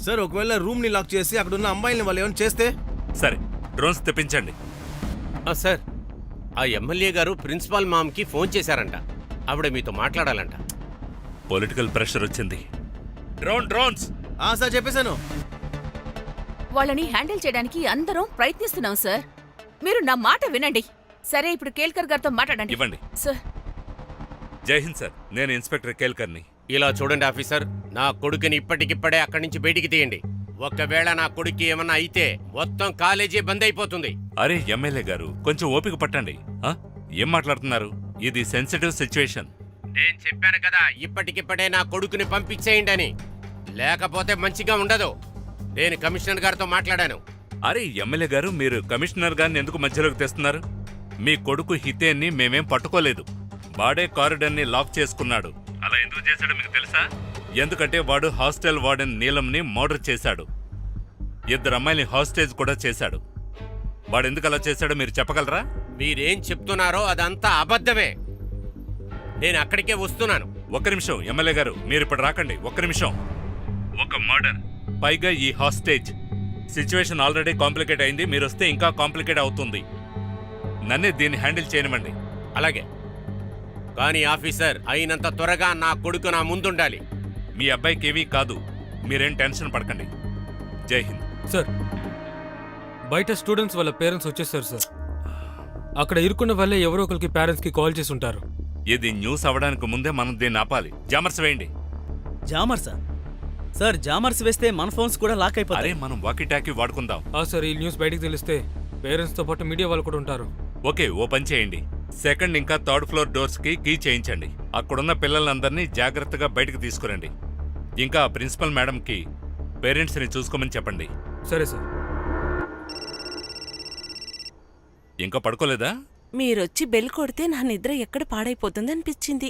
సార్, ఒకవేళ రూమ్ ని లాక్ చేసి అక్కడ ఉన్న అమ్మాయిల్ని వాళ్ళు ఏమైనా చేస్తే? సరే, డ్రోన్స్ తెప్పించండి. సార్, ఆ ఎమ్మెల్యే గారు ప్రిన్సిపాల్ మామ్కి ఫోన్ చేశారంట. ఆవిడ మీతో మాట్లాడాలంట. పొలిటికల్ ప్రెషర్ వచ్చింది. డ్రోన్స్. సార్, చెప్పేశాను. వాళ్ళని హ్యాండిల్ చేయడానికి అందరం ప్రయత్నిస్తున్నాం సార్. మీరు నా మాట వినండి. సరే, ఇప్పుడు కేల్కర్ గారితో మాట్లాడండి. ఇవ్వండి. సార్, జై హింద్ సార్, నేను ఇన్స్పెక్టర్ కేల్కర్ని. ఇలా చూడండి ఆఫీసర్, నా కొడుకుని ఇప్పటికిప్పుడే అక్కడి నుంచి బయటికి తీయండి. ఒకవేళ నా కొడుక్కి ఏమన్నా అయితే మొత్తం కాలేజీ బంద్ అయిపోతుంది. అరే ఎమ్మెల్యే గారు, కొంచెం ఓపిక పట్టండి. ఏం మాట్లాడుతున్నారు? ఇది సెన్సిటివ్ సిచ్యువేషన్. నేను చెప్పాను కదా, ఇప్పటికిప్పుడే నా కొడుకుని పంపించేయండి అని. లేకపోతే మంచిగా ఉండదు. నేను కమిషనర్ గారితో మాట్లాడాను. అరే ఎమ్మెల్యే గారు, మీరు కమిషనర్ గారిని ఎందుకు మధ్యలోకి తెస్తున్నారు? మీ కొడుకు హితేన్ని మేమేం పట్టుకోలేదు. వాడే కారిడార్ని లాక్ చేసుకున్నాడు. అలా ఎందుకు చేశాడో మీకు తెలుసా? ఎందుకంటే వాడు హాస్టల్ వార్డెన్ నీలంని మర్డర్ చేశాడు. 2 అమ్మాయిని హాస్టేజ్ కూడా చేశాడు. వాడు ఎందుకు అలా చేశాడో మీరు చెప్పగలరా? మీరేం చెప్తున్నారో అదంతా అబద్ధమే. నేను అక్కడికే వస్తున్నాను. ఒక్క నిమిషం ఎమ్మెల్యే గారు, మీరు ఇప్పుడు రాకండి. ఒక్క నిమిషం. ఒక మర్డర్, పైగా ఈ హాస్టేజ్. సిచ్యువేషన్ ఆల్రెడీ కాంప్లికేట్ అయింది. మీరు వస్తే ఇంకా కాంప్లికేట్ అవుతుంది. నన్నే దీన్ని హ్యాండిల్ చేయనివ్వండి. అలాగే, కానీ ఆఫీసర్, అయినంత త్వరగా నా కొడుకు నా ముందుండాలి. మీ అబ్బాయికి ఏమీ కాదు, మీరేం టెన్షన్ పడకండి. జై హింద్. సార్, బయట స్టూడెంట్స్ వాళ్ళ పేరెంట్స్ వచ్చేసారు సార్. అక్కడ ఇరుక్కున్న వాళ్ళే ఎవరో ఒకరికి పేరెంట్స్కి కాల్ చేసి ఉంటారు. ఇది న్యూస్ అవ్వడానికి ముందే మనం దీన్ని ఆపాలి. జామర్స్ వేయండి. జామర్సా? సార్, జామర్స్ వేస్తే మన ఫోన్స్ కూడా లాక్ అరే, అయిపోతాయి. మనం వాకీ టాకీ వాడుకుందాం. సార్, ఈ న్యూస్ బయటికి తెలిస్తే పేరెంట్స్తో పాటు మీడియా వాళ్ళు కూడా ఉంటారు. ఓకే, ఓ పని చేయండి. 2nd ఇంకా 3rd ఫ్లోర్ డోర్స్కి కీ చేయించండి. అక్కడున్న పిల్లలందరినీ జాగ్రత్తగా బయటకు తీసుకురండి. ఇంకా ప్రిన్సిపల్ మేడంకి పేరెంట్స్ని చూసుకోమని చెప్పండి. సరే సార్. ఇంకా పడుకోలేదా? మీరొచ్చి బెల్ కొడితే నా నిద్ర ఎక్కడ పాడైపోతుంది అనిపించింది.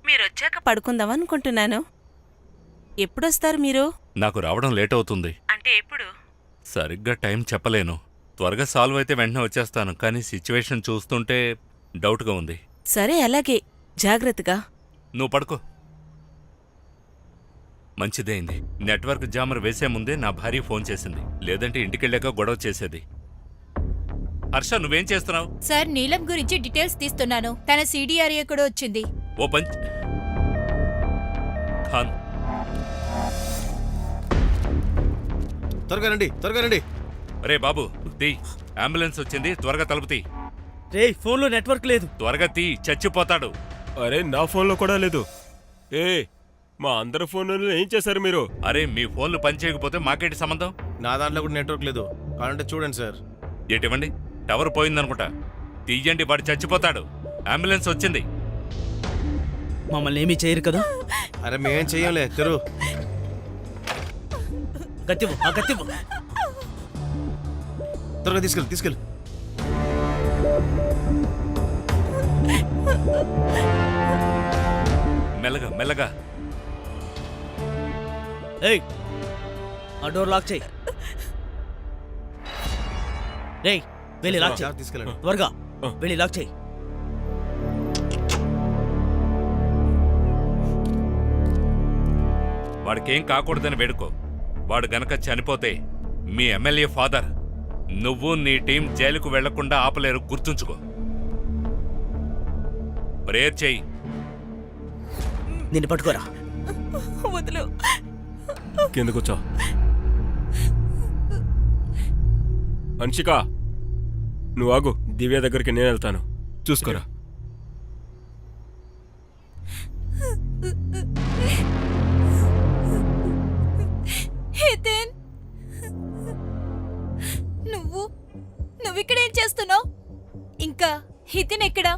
మీరొచ్చాక పడుకుందామనుకుంటున్నాను. ఎప్పుడొస్తారు మీరు? నాకు రావడం లేట్ అవుతుంది. అంటే ఎప్పుడు? సరిగ్గా టైం చెప్పలేను. త్వరగా సాల్వ్ అయితే వెంటనే వచ్చేస్తాను. కానీ సిచ్యువేషన్ చూస్తుంటే డౌట్గా ఉంది. సరే, అలాగే. జాగ్రత్తగా. నువ్వు పడుకో. మంచిదైంది. నెట్వర్క్ జామర్ వేసే ముందే నా భార్య ఫోన్ చేసింది, లేదంటే ఇంటికెళ్ళాక గొడవ చేసేది. హర్ష, నువ్వేం చేస్తున్నావు? సార్ నీలం గురించి డీటెయిల్స్ తీస్తున్నాను. తన సిడిఆర్ఏ కూడా వచ్చింది. ఓ పంచ్ ఖాన్, త్వరగా రండి, త్వరగా రండి. రే బాబు తీ, అంబులెన్స్ వచ్చింది, త్వరగా తలుపు తీ. రే ఫోన్లో నెట్వర్క్ లేదు. త్వరగా తీ, చచ్చిపోతాడు. అరే నా ఫోన్లో కూడా లేదు. ఏ మా అందరి ఫోన్లలో ఏం చేశారు మీరు? అరే మీ ఫోన్లు పనిచేయకపోతే మాకేంటి సంబంధం? నా దాంట్లో కూడా నెట్వర్క్ లేదు, కావాలంటే చూడండి సార్. ఏటివ్వండి, టవర్ పోయిందనుకుంటా. తీయండి, వాడు చచ్చిపోతాడు. అంబులెన్స్ వచ్చింది. మమ్మల్ని ఏమీ చేయరు కదా? అరే మేమేం చెయ్యంలే, తెరు. గట్టివ్వు, ఆ గట్టివ్వు. త్వరగా తీసుకెళ్ళి తీసుకెళ్ళి. మెల్లగా మెల్లగా. ఏయ్ ఆ డోర్ లాక్ చేయి. రేయ్ వెళ్ళి లాక్ చేయి. తీసుకెళ్ళండి. త్వరగా వెళ్ళి లాక్ చేయి. వాడికేం కాకూడదని వేడుకో. వాడు గనక చనిపోతే మీ ఎమ్మెల్యే ఫాదర్, నువ్వు నీ టీం జైలుకు వెళ్లకుండా ఆపలేరు, గుర్తుంచుకో. ప్రేయర్ చెయ్యి. నిన్ను పట్టుకోరా. వదులు. కింద కూర్చో. హన్షిక, నువ్వు ఆగు, దివ్య దగ్గరికి నేను వెళ్తాను, చూసుకోరా. హితేన్, నువ్విక్కడేం చేస్తున్నావు? ఇంకా హితేన్ ఎక్కడా?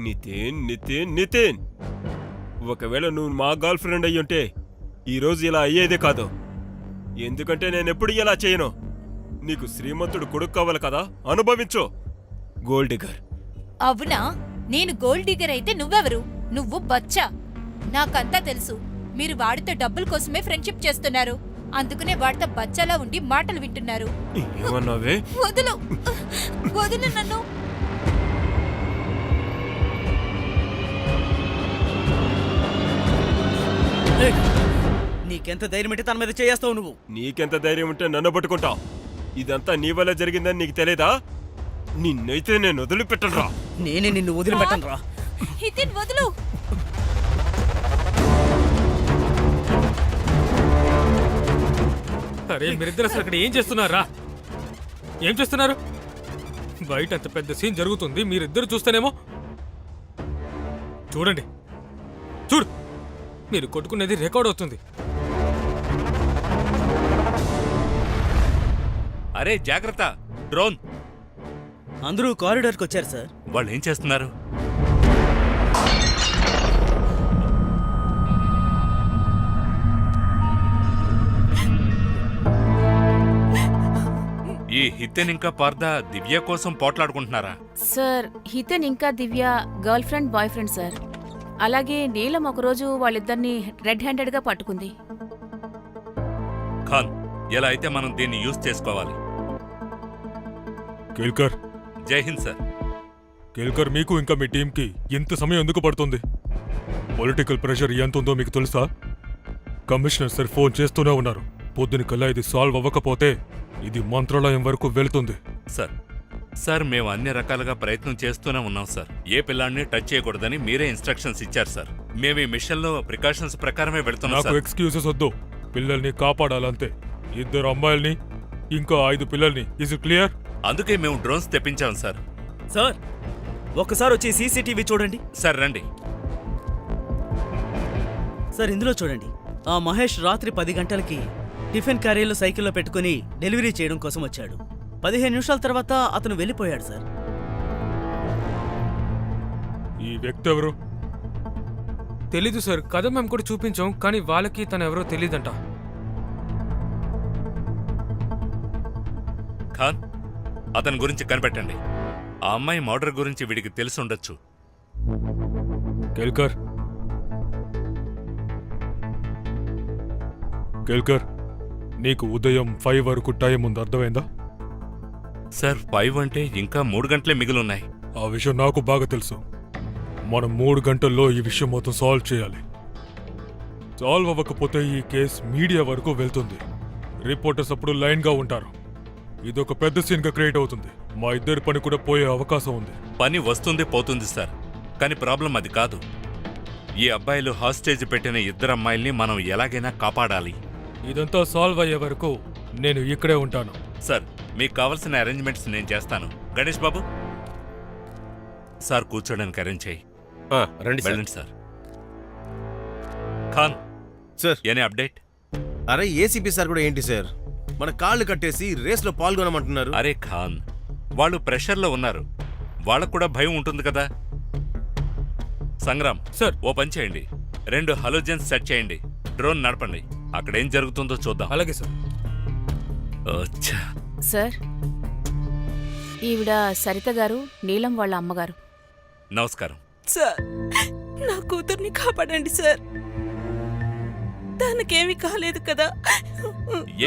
నితిన్ నితిన్ నితిన్, ఒకవేళ నువ్వు మా గర్ల్ ఫ్రెండ్ అయ్యుంటే ఈరోజు ఇలా అయ్యేదే కాదు. ఎందుకంటే నేనెప్పుడు ఇలా చేయను. నీకు శ్రీమంతుడు కొడుకు కావాలి కదా, అనుభవించు. Gold digger. అవునా? నేను గోల్డ్ డిగర్ అయితే నువ్వెవరు? నువ్వు బచ్చా. నాకంతా తెలుసు. మీరు వాడితో డబ్బుల కోసమే ఫ్రెండ్షిప్ చేస్తున్నారు. అందుకనే వాడితో బచ్చాలా ఉండి మాటలు వింటున్నారు. ఏమన్నావే? వదులు, వదులు నన్ను. నీకెంత ధైర్యం అంటే తన మీద చేస్తావు నువ్వు? నీకెంత ధైర్యం ఉంటే నన్ను పట్టుకుంటావు? ఇదంతా నీ వల్ల జరిగిందని నీకు తెలియదా? నిన్నైతే నేను వదిలిపెట్టను రా. నేనే నిన్ను వదిలిపెట్టను రా. హితేన్ వదులు. అరే మీరిద్దరు అసలు అక్కడ ఏం చేస్తున్నారా? ఏం చేస్తున్నారు? బయట అంత పెద్ద సీన్ జరుగుతుంది, మీరిద్దరు చూస్తేనేమో. చూడండి, చూడు, మీరు కొట్టుకునేది రికార్డ్ అవుతుంది. అరే జాగ్రత్త, డ్రోన్. అందరూ కారిడార్కి వచ్చారు సార్. వాళ్ళు ఏం చేస్తున్నారు? ఈ హితెన్ ఇంకా పార్థ దివ్య కోసం పోట్లాడుకుంటున్నారా? సార్, హితెన్ ఇంకా Divya girlfriend boyfriend sir. అలాగే నీలం ఒకరోజు వాళ్ళిద్దరిని రెడ్ హ్యాండెడ్గా పట్టుకుంది. ఖాన్, ఎలా అయితే మనం దీన్ని యూజ్ చేసుకోవాలి. కేల్కర్. జై హింద్ సార్. కేల్కర్, మీకు ఇంకా మీ టీంకి ఎంత సమయం ఎందుకు పడుతుంది? పొలిటికల్ ప్రెషర్ ఎంత ఉందో మీకు తెలుసా? కమిషనర్ సార్ ఫోన్ చేస్తూనే ఉన్నారు. పొద్దున కల్లా ఇది సాల్వ్ అవ్వకపోతే ఇది మంత్రాలయం వరకు వెళ్తుంది. సార్ మేము అన్ని రకాలుగా ప్రయత్నం చేస్తూనే ఉన్నాం సార్. ఏ పిల్లాన్ని టచ్ చేయకూడదని మీరే ఇన్స్ట్రక్షన్స్ ఇచ్చారు సార్. మేము ఈ మిషన్లో ప్రికాషన్స్ ప్రకారమే వెళ్తున్నాం నాకు సార్. ఎక్స్క్యూజెస్ వద్దు. పిల్లల్ని కాపాడాలంతే. 2 అమ్మాయిల్ని ఇంకా 5 పిల్లల్ని. Is it clear? అందుకే మేము డ్రోన్స్ తెప్పించాం సార్. సార్ ఒక్కసారి వచ్చి సీసీటీవీ చూడండి. సార్ రండి. సార్ ఇందులో చూడండి. ఆ మహేష్ రాత్రి 10 గంటలకి టిఫిన్ క్యారీలో సైకిల్లో పెట్టుకుని డెలివరీ చేయడం కోసం వచ్చాడు. 15 నిమిషాల తర్వాత అతను వెళ్ళిపోయాడు సార్. ఈ వ్యక్తి ఎవరు? తెలీదు సార్. కథ మేము కూడా చూపించాం, కానీ వాళ్ళకి తను ఎవరో తెలీదంట. ఖాన్, అతని గురించి కనిపెట్టండి. ఆ అమ్మాయి మర్డర్ గురించి వీడికి తెలిసి ఉండొచ్చు. కేల్కర్, కేల్కర్, నీకు ఉదయం 5 వరకు టైం ఉంది, అర్థమైందా? సార్ 5 అంటే ఇంకా 3 గంటలే మిగిలిన్నాయి. ఆ విషయం నాకు బాగా తెలుసు. మనం 3 గంటల్లో ఈ విషయం మొత్తం సాల్వ్ చేయాలి. సాల్వ్ అవ్వకపోతే ఈ కేస్ మీడియా వరకు వెళ్తుంది. రిపోర్టర్స్ అప్పుడు లైన్గా ఉంటారు. ఇదొక పెద్ద సీన్గా క్రియేట్ అవుతుంది. మా ఇద్దరి పని కూడా పోయే అవకాశం ఉంది. పని వస్తుంది పోతుంది సార్, కానీ ప్రాబ్లం అది కాదు. ఈ అబ్బాయిలు హాస్టేజ్ పెట్టిన ఇద్దరు అమ్మాయిల్ని మనం ఎలాగైనా కాపాడాలి. ఇదంతా సాల్వ్ అయ్యే వరకు నేను ఇక్కడే ఉంటాను. సార్, మీకు కావాల్సిన అరేంజ్మెంట్స్ నేను చేస్తాను. గణేష్ బాబు, సార్ కూర్చోడానికి అరేంజ్ చేయి. రండి సార్. వెళ్ళండి sir. Khan sir, any update? అరే ఏసీపీ సార్ కూడా ఏంటి సార్, మన కాళ్ళు కట్టేసి రేస్లో పాల్గొనమంటున్నారు. అరే ఖాన్, వాళ్ళు ప్రెషర్లో ఉన్నారు, వాళ్ళకు కూడా భయం ఉంటుంది కదా. సంగ్రామ్ సార్. ఓ పని చేయండి, 2 హలోజన్స్ సెట్ చేయండి, డ్రోన్ నడపండి, అక్కడేం జరుగుతుందో చూద్దాం. అలాగే సార్. అచ్చా. సార్, ఈవిడ సరిత గారు, నీలం వాళ్ళ అమ్మగారు. నమస్కారం. సార్, నా కూతుర్ని కాపాడండి సార్. తనకేమీ కాలేదు కదా?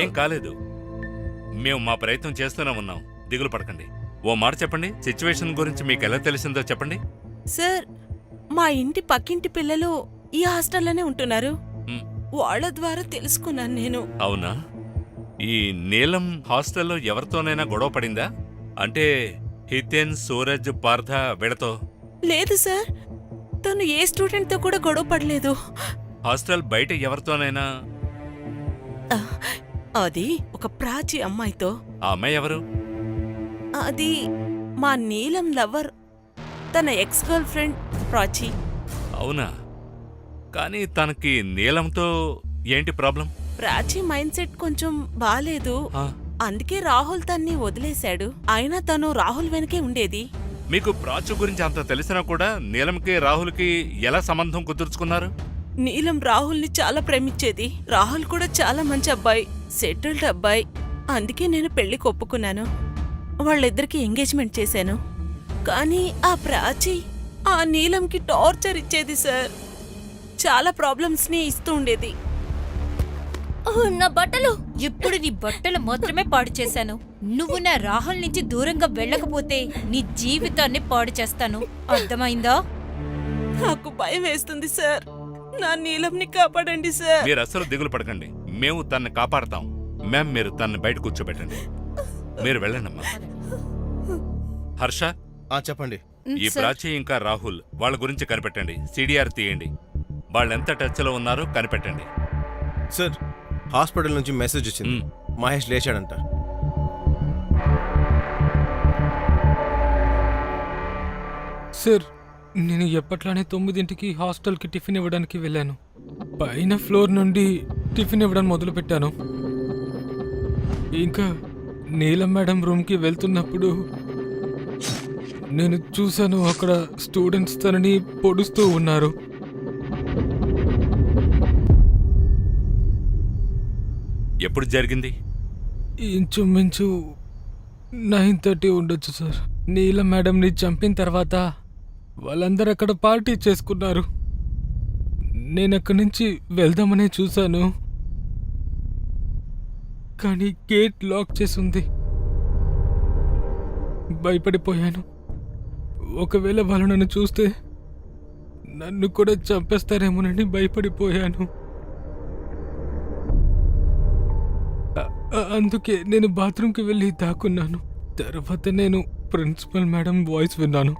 ఏం కాలేదు, మేము మా ప్రయత్నం చేస్తూనే ఉన్నాం, దిగులు పడకండి. ఓ మాట చెప్పండి, సిచ్యువేషన్ గురించి మీకు ఎలా తెలిసిందో చెప్పండి. సార్, మా ఇంటి పక్కింటి పిల్లలు ఈ హాస్టల్లోనే ఉంటున్నారు. మ్. వాళ్ళ ద్వారా తెలుసుకున్నాను నేను. అవునా? ఈ నీలం హాస్టల్లో ఎవరితోనైనా గొడవ పడిందా? అంటే హితేన్, సూరజ్, పార్థ వీళ్ళతో? లేదు సార్, తను ఏ స్టూడెంట్తో కూడా గొడవ పడలేదు. హాస్టల్ బయట ఎవరితోనైనా? అది ఒక ప్రాచి అమ్మాయితో. ఆ అమ్మాయి ఎవరు? అది మా నీలం లవర్, తన ఎక్స్ గర్ల్ ఫ్రెండ్ ప్రాచి. అవునా? కానీ తనకి నీలంతో ఏంటి ప్రాబ్లం? ప్రాచి మైండ్ సెట్ కొంచెం బాలేదు, అందుకే రాహుల్ తన్ని వదిలేశాడు. అయినా తను రాహుల్ వెనకే ఉండేది. మీకు ప్రాచు గురించి అంత తెలిసినా కూడా నీలంకి రాహుల్కి ఎలా సంబంధం కుదుర్చుకున్నారు? నీలం రాహుల్ని చాలా ప్రేమించేది. రాహుల్ కూడా చాలా మంచి అబ్బాయి, సెటిల్డ్ అబ్బాయి. అందుకే నేను పెళ్లికి ఒప్పుకున్నాను. వాళ్ళిద్దరికి ఎంగేజ్మెంట్ చేశాను. కానీ ఆ ప్రాచి ఆ నీలంకి టార్చర్ ఇచ్చేది సార్. చాలా ప్రాబ్లమ్స్ని ఇస్తూ ఉండేది. నా బట్టలు! ఇప్పుడు నీ బట్టలు మాత్రమే పాడు చేశాను. నువ్వు నా రాహుల్ నుంచి దూరంగా వెళ్ళకపోతే నీ జీవితాన్ని పాడు చేస్తాను. అర్థమైందా? నాకు భయం వేస్తుంది సార్. నా నీలంని కాపాడండి సార్. మీరు అసలు దిగులు పడకండి, మేము తన్ని కాపాడతాం. మ్యామ్, మీరు తన్ని బయట కూర్చోబెట్టండి. మీరు వెళ్ళండమ్మా. హర్ష, చెప్పండి. ఈ ప్రాచి ఇంకా రాహుల్ వాళ్ళ గురించి కనిపెట్టండి. సిడిఆర్ తీయండి, వాళ్ళెంత టచ్లో ఉన్నారో కనిపెట్టండి. సార్, హాస్పిటల్ నుంచి మెసేజ్ వచ్చింది. మహేష్ లేచాడంట. సార్, నేను ఎప్పట్లానే 9ంటికి హాస్టల్కి టిఫిన్ ఇవ్వడానికి వెళ్ళాను. పైన ఫ్లోర్ నుండి టిఫిన్ ఇవ్వడం మొదలుపెట్టాను. ఇంకా నీలం మేడం రూమ్కి వెళ్తున్నప్పుడు నేను చూశాను, అక్కడ స్టూడెంట్స్ తనని పొడుస్తూ ఉన్నారు. ఎప్పుడు జరిగింది? ఇంచుమించు 9:30 ఉండొచ్చు సార్. నీలం మేడంని చంపిన తర్వాత వాళ్ళందరూ అక్కడ పార్టీ చేసుకున్నారు. నేను అక్కడి నుంచి వెళ్దామనే చూశాను, కానీ గేట్ లాక్ చేసి ఉంది. భయపడిపోయాను. ఒకవేళ వాళ్ళు నన్ను చూస్తే నన్ను కూడా చంపేస్తారేమోనని భయపడిపోయాను. అందుకే నేను బాత్రూంకి వెళ్ళి దాక్కున్నాను. తర్వాత నేను ప్రిన్సిపల్ మేడం వాయిస్ విన్నాను.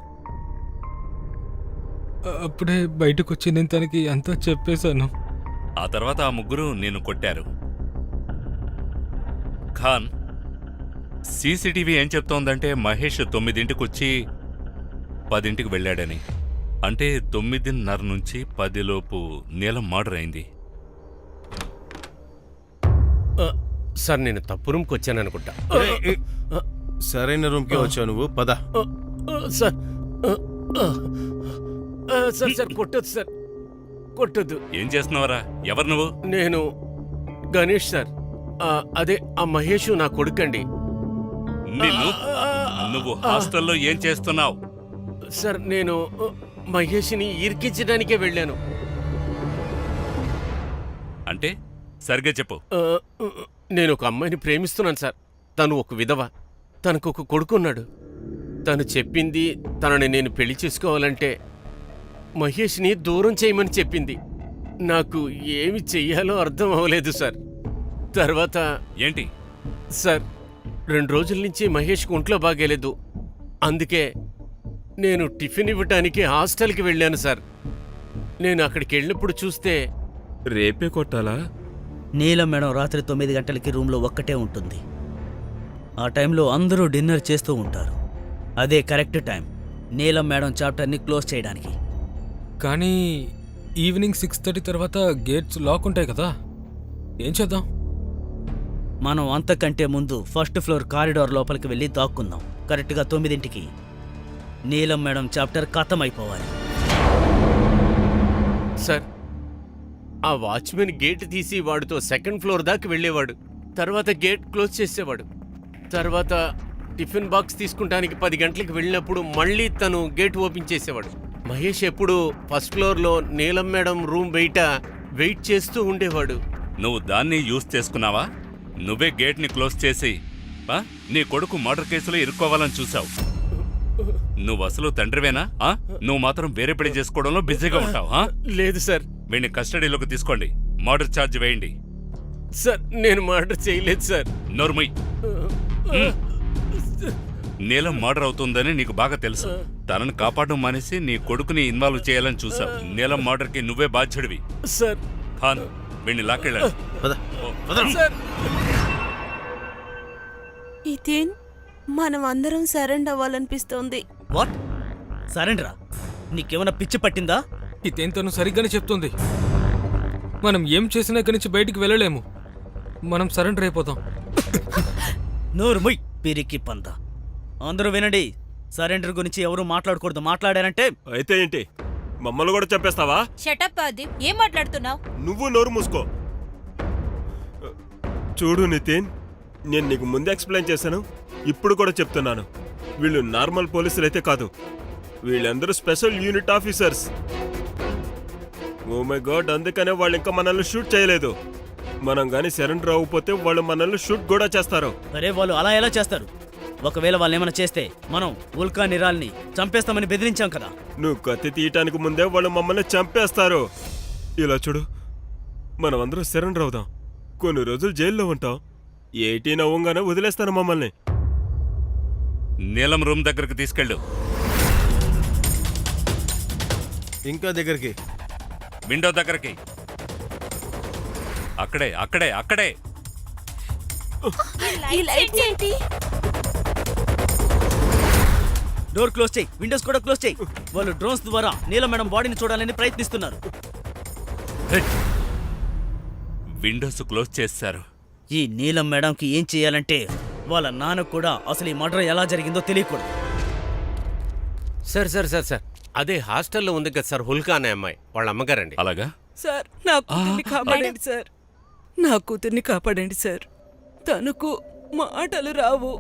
అప్పుడే బయటకు వచ్చి నేను తనకి అంతా చెప్పేశాను. ఆ తర్వాత ఆ ముగ్గురు నేను కొట్టారు. ఖాన్, సీసీటీవీ ఏం చెప్తోందంటే మహేష్ 9ంటికి వచ్చి 10ంటికి వెళ్ళాడని. అంటే 9:30 నుంచి 10 లోపు నీలం మర్డర్ అయింది. సార్, నేను తప్పు రూమ్కి వచ్చాను అనుకుంటా. సరైన రూమ్కి వచ్చావు నువ్వు, పద. సార్ సార్ సార్ కొట్టొద్దు సార్, కొట్టొద్దు. ఏం చేస్తున్నావరా? ఎవరు నువ్వు? నేను గణేష్ సార్. అదే ఆ మహేష్ నా కొడుకండి. నువ్వు హాస్టల్లో ఏం చేస్తున్నావు? సార్, నేను మహేష్ని ఇరికించడానికే వెళ్ళాను. అంటే సరిగ్గా చెప్పు. నేను ఒక అమ్మాయిని ప్రేమిస్తున్నాను సార్. తను ఒక విధవ, తనకు ఒక కొడుకున్నాడు. తను చెప్పింది తనని నేను పెళ్లి చేసుకోవాలంటే మహేష్ని దూరం చేయమని చెప్పింది. నాకు ఏమి చెయ్యాలో అర్థం అవ్వలేదు సార్. తర్వాత ఏంటి? సార్ 2 రోజుల నుంచి మహేష్కి ఒంట్లో బాగేలేదు. అందుకే నేను టిఫిన్ ఇవ్వటానికి హాస్టల్కి వెళ్ళాను సార్. నేను అక్కడికి వెళ్ళినప్పుడు చూస్తే రేపే కొట్టాలా? నీలం మేడం రాత్రి 9 గంటలకి రూమ్లో ఒక్కటే ఉంటుంది. ఆ టైంలో అందరూ డిన్నర్ చేస్తూ ఉంటారు. అదే కరెక్ట్ టైం నీలం మేడం చాప్టర్ని క్లోజ్ చేయడానికి. కానీ ఈవినింగ్ 6:30 తర్వాత గేట్స్ లాక్ ఉంటాయి కదా, ఏం చేద్దాం? మనం అంతకంటే ముందు ఫస్ట్ ఫ్లోర్ కారిడార్ లోపలికి వెళ్ళి దాక్కుందాం. కరెక్ట్గా 9ంటికి నీలం మేడం చాప్టర్ ఖతం అయిపోవాలి. సార్ ఆ వాచ్మెన్ గేట్ తీసి వాడితో 2nd ఫ్లోర్ దాకా వెళ్ళేవాడు. తర్వాత గేట్ క్లోజ్ చేసేవాడు. తర్వాత టిఫిన్ బాక్స్ తీసుకుంటానికి 10 గంటలకు వెళ్ళినప్పుడు మళ్ళీ తను గేట్ ఓపెన్ చేసేవాడు. మహేష్ ఎప్పుడు 1st ఫ్లోర్లో నీలం మేడం రూమ్ బయట వెయిట్ చేస్తూ ఉండేవాడు. నువ్వు దాన్ని యూజ్ చేసుకున్నావా? నువ్వే గేట్ని క్లోజ్ చేసి నీ కొడుకు మర్డర్ కేసులో ఇరుక్కోవాలని చూసావు. నువ్వు అసలు తండ్రివేనా? నువ్వు మాత్రం వేరే పెళ్లి చేసుకోవడంలో బిజీగా ఉంటావు. లేదు సార్. వీడిని కస్టడీలోకి తీసుకోండి, మర్డర్ ఛార్జ్ వేయండి. సార్ నేను మర్డర్ చేయలేదు సార్. నోర్మయ్. నీలం మర్డర్ అవుతుందని నీకు బాగా తెలుసు. తనని కాపాడడం మానేసి నీ కొడుకుని ఇన్వాల్వ్ చేయాలని చూసావు. నీలం మర్డర్కి నువ్వే బాధ్యుడివి. సార్ ఖాన్ వీడిని లాక్కెళ్ళండి. ఇదేన్ మనం అందరం సరెండర్ అవ్వాలనిపిస్తోంది. వాట్? సరెండరా? నీకేమైనా పిచ్చి పట్టిందా? ఇదేం తను సరిగ్గానే చెప్తుంది. మనం ఏం చేసినా ఇక్కడి నుంచి బయటికి వెళ్ళలేము. మనం సరెండర్ అయిపోతాం. నోరు ముయ్ పిరికి పంద. అందరూ వినండి, సరెండర్ గురించి ఎవరు మాట్లాడకూడదు. మాట్లాడారంటే అయితే ఏంటి, మమ్మల్ని కూడా చంపేస్తావా? షటప్ ఆదిప్, ఏం మాట్లాడుతున్నావు? నువ్వు నోరు మూసుకో. చూడు నితిన్, నేను నీకు ముందే ఎక్స్ప్లెయిన్ చేశాను, ఇప్పుడు కూడా చెప్తున్నాను. వీళ్ళు నార్మల్ పోలీసులైతే కాదు, వీళ్ళందరూ special unit officers. Oh my God, అందుకనే వాళ్ళు ఇంకా మనల్ని షూట్ చేయలేదు. మనం గాని సరెండర్ అవ్వకపోతే వాళ్ళు మనల్ని షూట్ కూడా చేస్తారు. అరే వాళ్ళు అలా ఎలా చేస్తారు? ఒకవేళ వాళ్ళు ఏమైనా చేస్తే మనం ఉల్కా నిరాల్ని చంపేస్తామని బెదిరించాం కదా. నువ్వు కత్తి తీయటానికి ముందే వాళ్ళు మమ్మల్ని చంపేస్తారు. ఇలా చూడు, మనం అందరూ సరెండర్ అవుదాం. కొన్ని రోజులు జైల్లో ఉంటాం. 18 అవ్వగానే వదిలేస్తాను మమ్మల్ని. నీలం రూమ్ దగ్గరికి తీసుకెళ్ళు. ఇంకా దగ్గరికి, విండో దగ్గరికి. అక్కడే అక్కడే అక్కడే. ఈ లైట్స్ ఏంటి? డోర్ క్లోజ్ చేయి, విండోస్ కూడా క్లోజ్ చేయి. వాళ్ళు డ్రోన్స్ ద్వారా నీలం మేడం బాడీని చూడాలని ప్రయత్నిస్తున్నారు. విండోస్ క్లోజ్ చేశారు. ఈ నీలం మేడంకి ఏం చేయాలంటే వాళ్ళ నాన్నకు కూడా అసలు ఈ మర్డర్ ఎలా జరిగిందో తెలియకూడదు. సార్ సార్ సార్ సార్ అదే హాస్టల్లో ఉంది కదా సార్, హుల్కా అనే అమ్మాయి, వాళ్ళ అమ్మగారండి. అలాగా? సార్ నా కూతుర్ని కాపాడండి సార్. నా కూతుర్ని కాపాడండి సార్. తనకు మాటలు రావు.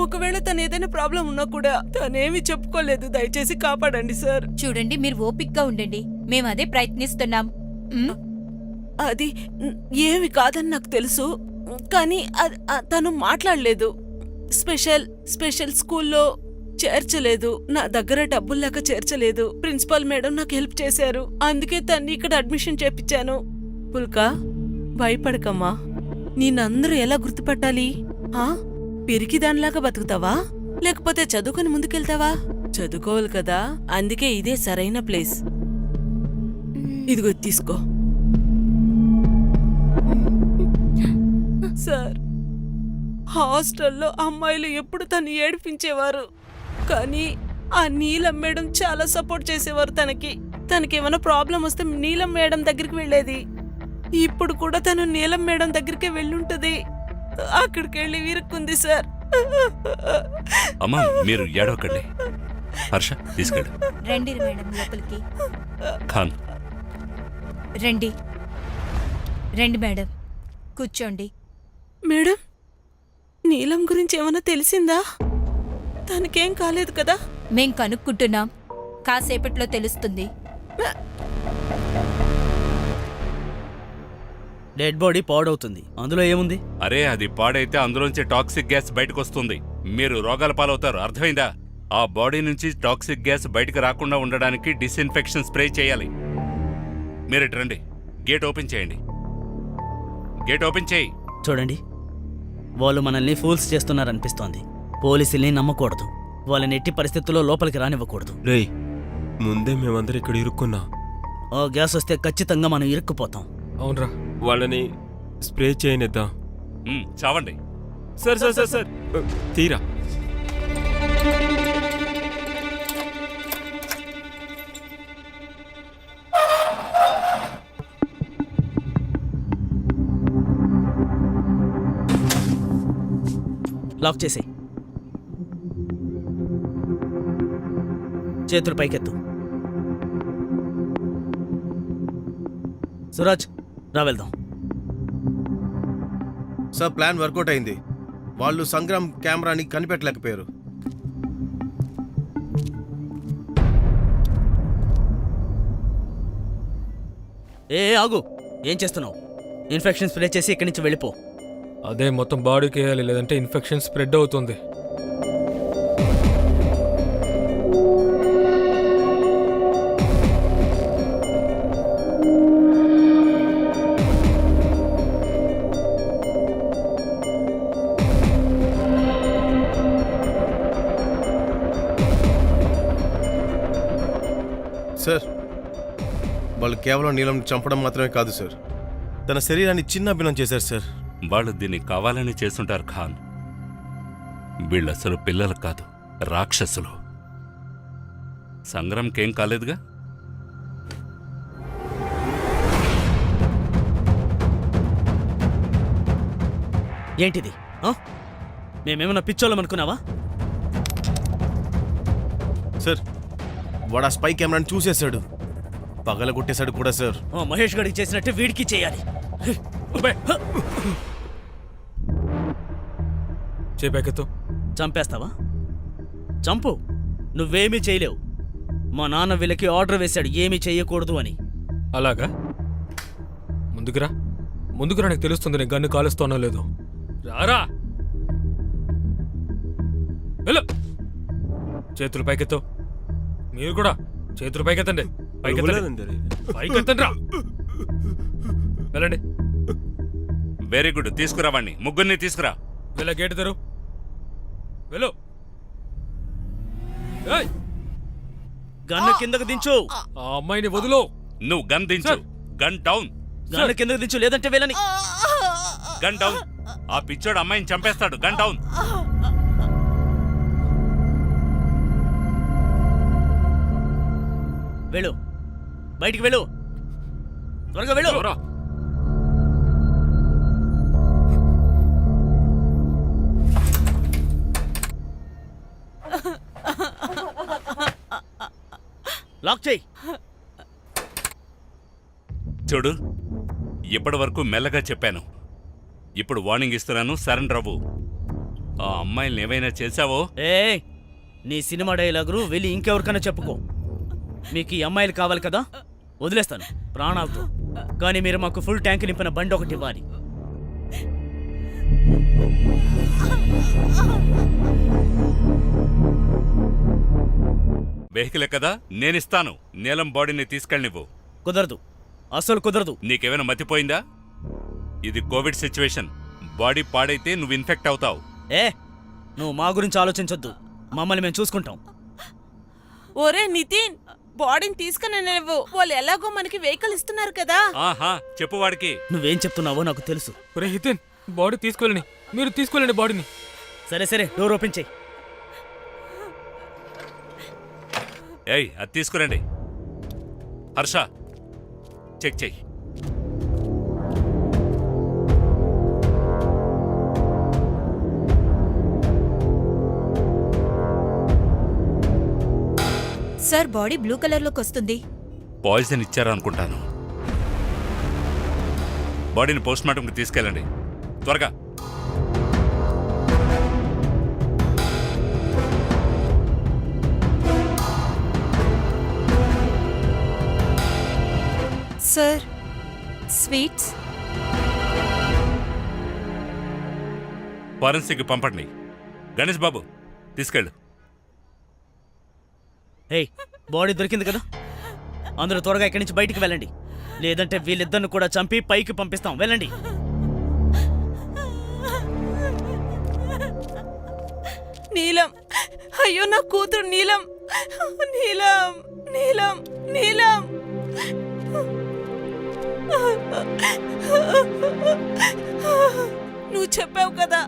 ఒకవేళ తను ఏదైనా ప్రాబ్లం ఉన్నా కూడా తనేమి చెప్పుకోలేదు. దయచేసి కాపాడండి సార్. చూడండి, మీరు ఓపిక్గా ఉండండి, మేము అదే ప్రయత్నిస్తున్నాం. అది ఏమి కాదని నాకు తెలుసు, కానీ తను మాట్లాడలేదు. స్పెషల్ స్కూల్లో చేర్చలేదు. నా దగ్గర డబ్బులు లేక చేర్చలేదు. ప్రిన్సిపాల్ మేడం నాకు హెల్ప్ చేశారు. అందుకే తన్ని ఇక్కడ అడ్మిషన్ చేపించాను. పుల్కా, భయపడకమ్మా. నిన్నందరూ ఎలా గుర్తుపట్టాలి? పిరికిదానిలాగా బతుకుతావా, లేకపోతే చదువుకొని ముందుకెళ్తావా? చదువుకోవాలి కదా, అందుకే ఇదే సరైన ప్లేస్. ఇదిగో తీసుకో. సార్, హాస్టల్లో అమ్మాయిలు ఎప్పుడు తను ఏడిపించేవారు, కానీ ఆ నీలం మేడం చాలా సపోర్ట్ చేసేవారు తనకి. తనకేమైనా ప్రాబ్లం వస్తే నీలం మేడం దగ్గరికి వెళ్ళేది. ఇప్పుడు కూడా తను నీలం మేడం దగ్గరికే వెళ్ళుంటది. అక్కడికి వెళ్ళి వీరుక్కుంది సార్. అమ్మా మీరు ఏడవకండి. హర్ష తీసుకెళ్ళు. రండి మేడం లోపలికి. ఖాన్ రండి రండి మేడం, కూర్చోండి. మేడం, నీలం గురించి ఏమైనా తెలిసిందా? తనకేం కాలేదు కదా? మేం కనుక్కుంటున్నాం, కాసేపట్లో తెలుస్తుంది. డెడ్ బాడీ పాడవుతుంది, అందులో ఏముంది? అరే అది పాడైతే అందులోంచి టాక్సిక్ గ్యాస్ బయటకు వస్తుంది. మీరు రోగాల పాలవుతారు, అర్థమైందా? ఆ బాడీ నుంచి టాక్సిక్ గ్యాస్ బయటకు రాకుండా ఉండడానికి డిస్ఇన్ఫెక్షన్ స్ప్రే చేయాలి. మీరు ఇటు రండి. గేట్ ఓపెన్ చేయండి. గేట్ ఓపెన్ చేయి. చూడండి, వాళ్ళు మనల్ని ఫూల్స్ చేస్తున్నారనిపిస్తోంది. పోలీసుల్ని నమ్మకూడదు. వాళ్ళని ఎట్టి పరిస్థితుల్లో లోపలికి రానివ్వకూడదు. రేయ్, ముందే మేమందరం ఇక్కడ ఇరుక్కున్నా. ఆ గ్యాస్ వస్తే ఖచ్చితంగా మనం ఇరుక్కుపోతాం. అవునరా, వాళ్ళని స్ప్రే చేయనిద్దాం. చావండి. సార్ సార్ సార్ సార్ తీరా. లాక్ చేసి చేతులు పైకెత్తు. సురాజ్, రా వెళ్దాం. సార్, ప్లాన్ వర్కౌట్ అయింది. వాళ్ళు సంగ్రామ్ కెమెరాని కనిపెట్టలేకపోయారు. ఆగు, ఏం చేస్తున్నావు? ఇన్ఫెక్షన్ స్ప్రే చేసి ఇక్కడి నుంచి వెళ్ళిపో. అదే మొత్తం బాడీకి వేయాలి, లేదంటే ఇన్ఫెక్షన్ స్ప్రెడ్ అవుతుంది. సార్, వాళ్ళు కేవలం నీలం చంపడం మాత్రమే కాదు సార్, తన శరీరాన్ని చిన్నభిన్నం చేశారు సార్. వాళ్ళు దీన్ని కావాలని చేస్తుంటారు ఖాన్. వీళ్ళసలు పిల్లలు కాదు, రాక్షసులు. సంగ్రామ్కేం కాలేదుగా? ఏంటిది? మేమేమన్నా పిచ్చోళ్ళం అనుకున్నావా? సార్, వాడు ఆ స్పై కెమెరాని చూసేశాడు, పగలగొట్టేశాడు కూడా సార్. మహేష్ గడికి చేసినట్టు వీడికి చేయాలి. చేపాకెత్తు. చంపేస్తావా? చంపు, నువ్వేమీ చేయలేవు. మా నాన్న వీళ్ళకి ఆర్డర్ వేశాడు ఏమీ చెయ్యకూడదు అని. అలాగా? ముందుకురా, ముందుకురా, నీకు తెలుస్తుంది నేను గన్ను కాలుస్తానో లేదో. రారా, వెళ్ళు. చేతులు పైకెత్తు. మీరు కూడా చేతులు పైకెత్తండి. పైకెత్తండి రా. వెళ్ళండి. వెరీ గుడ్, తీసుకురావాణ్ణి, ముగ్గురిని తీసుకురా. వీళ్ళ గేటు తెరు. వెళ్ళు. గన్ను కిందకు దించు. ఆ అమ్మాయిని వదులు. నువ్వు గన్ దించు. Gun down. గన్ను కిందకు దించు, లేదంటే వీళ్ళని. Gun down. ఆ పిచ్చోడు అమ్మాయిని చంపేస్తాడు. Gun down. వెళ్ళు, బయటికి వెళ్ళు, త్వరగా వెళ్ళు. లాక్ చేయి. చూడు, ఇప్పటి వరకు మెల్లగా చెప్పాను. ఇప్పుడు వార్నింగ్ ఇస్తున్నాను, సరెండర్ అవ్వు. ఆ అమ్మాయిల్ని ఏమైనా చేశావో? నీ సినిమా డైలాగులు వెళ్ళి ఇంకెవరికైనా చెప్పుకో. మీకు ఈ అమ్మాయిలు కావాలి కదా, వదిలేస్తాను ప్రాణాలతో. కానీ మీరు మాకు ఫుల్ ట్యాంక్ నింపిన బండి ఒకటి ఇవ్వాలి. వెహికలే కదా, నేనిస్తాను. నీలం బాడీని తీసుకెళ్ళనివ్వు. కుదరదు, అసలు కుదరదు. నీకేమైనా మతిపోయిందా? ఇది కోవిడ్ సిచ్యువేషన్. బాడీ పాడైతే నువ్వు ఇన్ఫెక్ట్ అవుతావు. నువ్వు మా గురించి ఆలోచించొద్దు, మమ్మల్ని మేము చూసుకుంటాం. ఒరే నితిన్, బాడీని తీసుకుని నువ్వు. వాళ్ళు ఎలాగో మనకి వెహికల్ ఇస్తున్నారు కదా. ఆహా, చెప్పు వాడికి. నువ్వేం చెప్తున్నావో నాకు తెలుసు. ఒరే హితేన్, బాడీ తీసుకెళ్ళండి, మీరు తీసుకెళ్ళండి బాడీని. సరే సరే, డోర్ ఓపెన్ చేయి. అది తీసుకురండి. హర్ష, చెక్ చెయ్యి. సార్, బాడీ బ్లూ కలర్లోకి వస్తుంది. పాయిజన్ ఇచ్చారా అనుకుంటాను. బాడీని పోస్ట్ మార్టంకి తీసుకెళ్ళండి త్వరగా. Sir, sweets. ఫారెన్సిక్ పంపండి. గణేష్ బాబు, తీసుకెళ్ళు. బాడీ దొరికింది కదా, అందరూ త్వరగా ఇక్కడి నుంచి బయటికి వెళ్ళండి. లేదంటే వీళ్ళిద్దరిని కూడా చంపి పైకి పంపిస్తాం. వెళ్ళండి. నీలం, అయ్యో నా కూతురు నీలం, నీలం, నీలం, నీలం. నువ్వు చెప్పావు కదా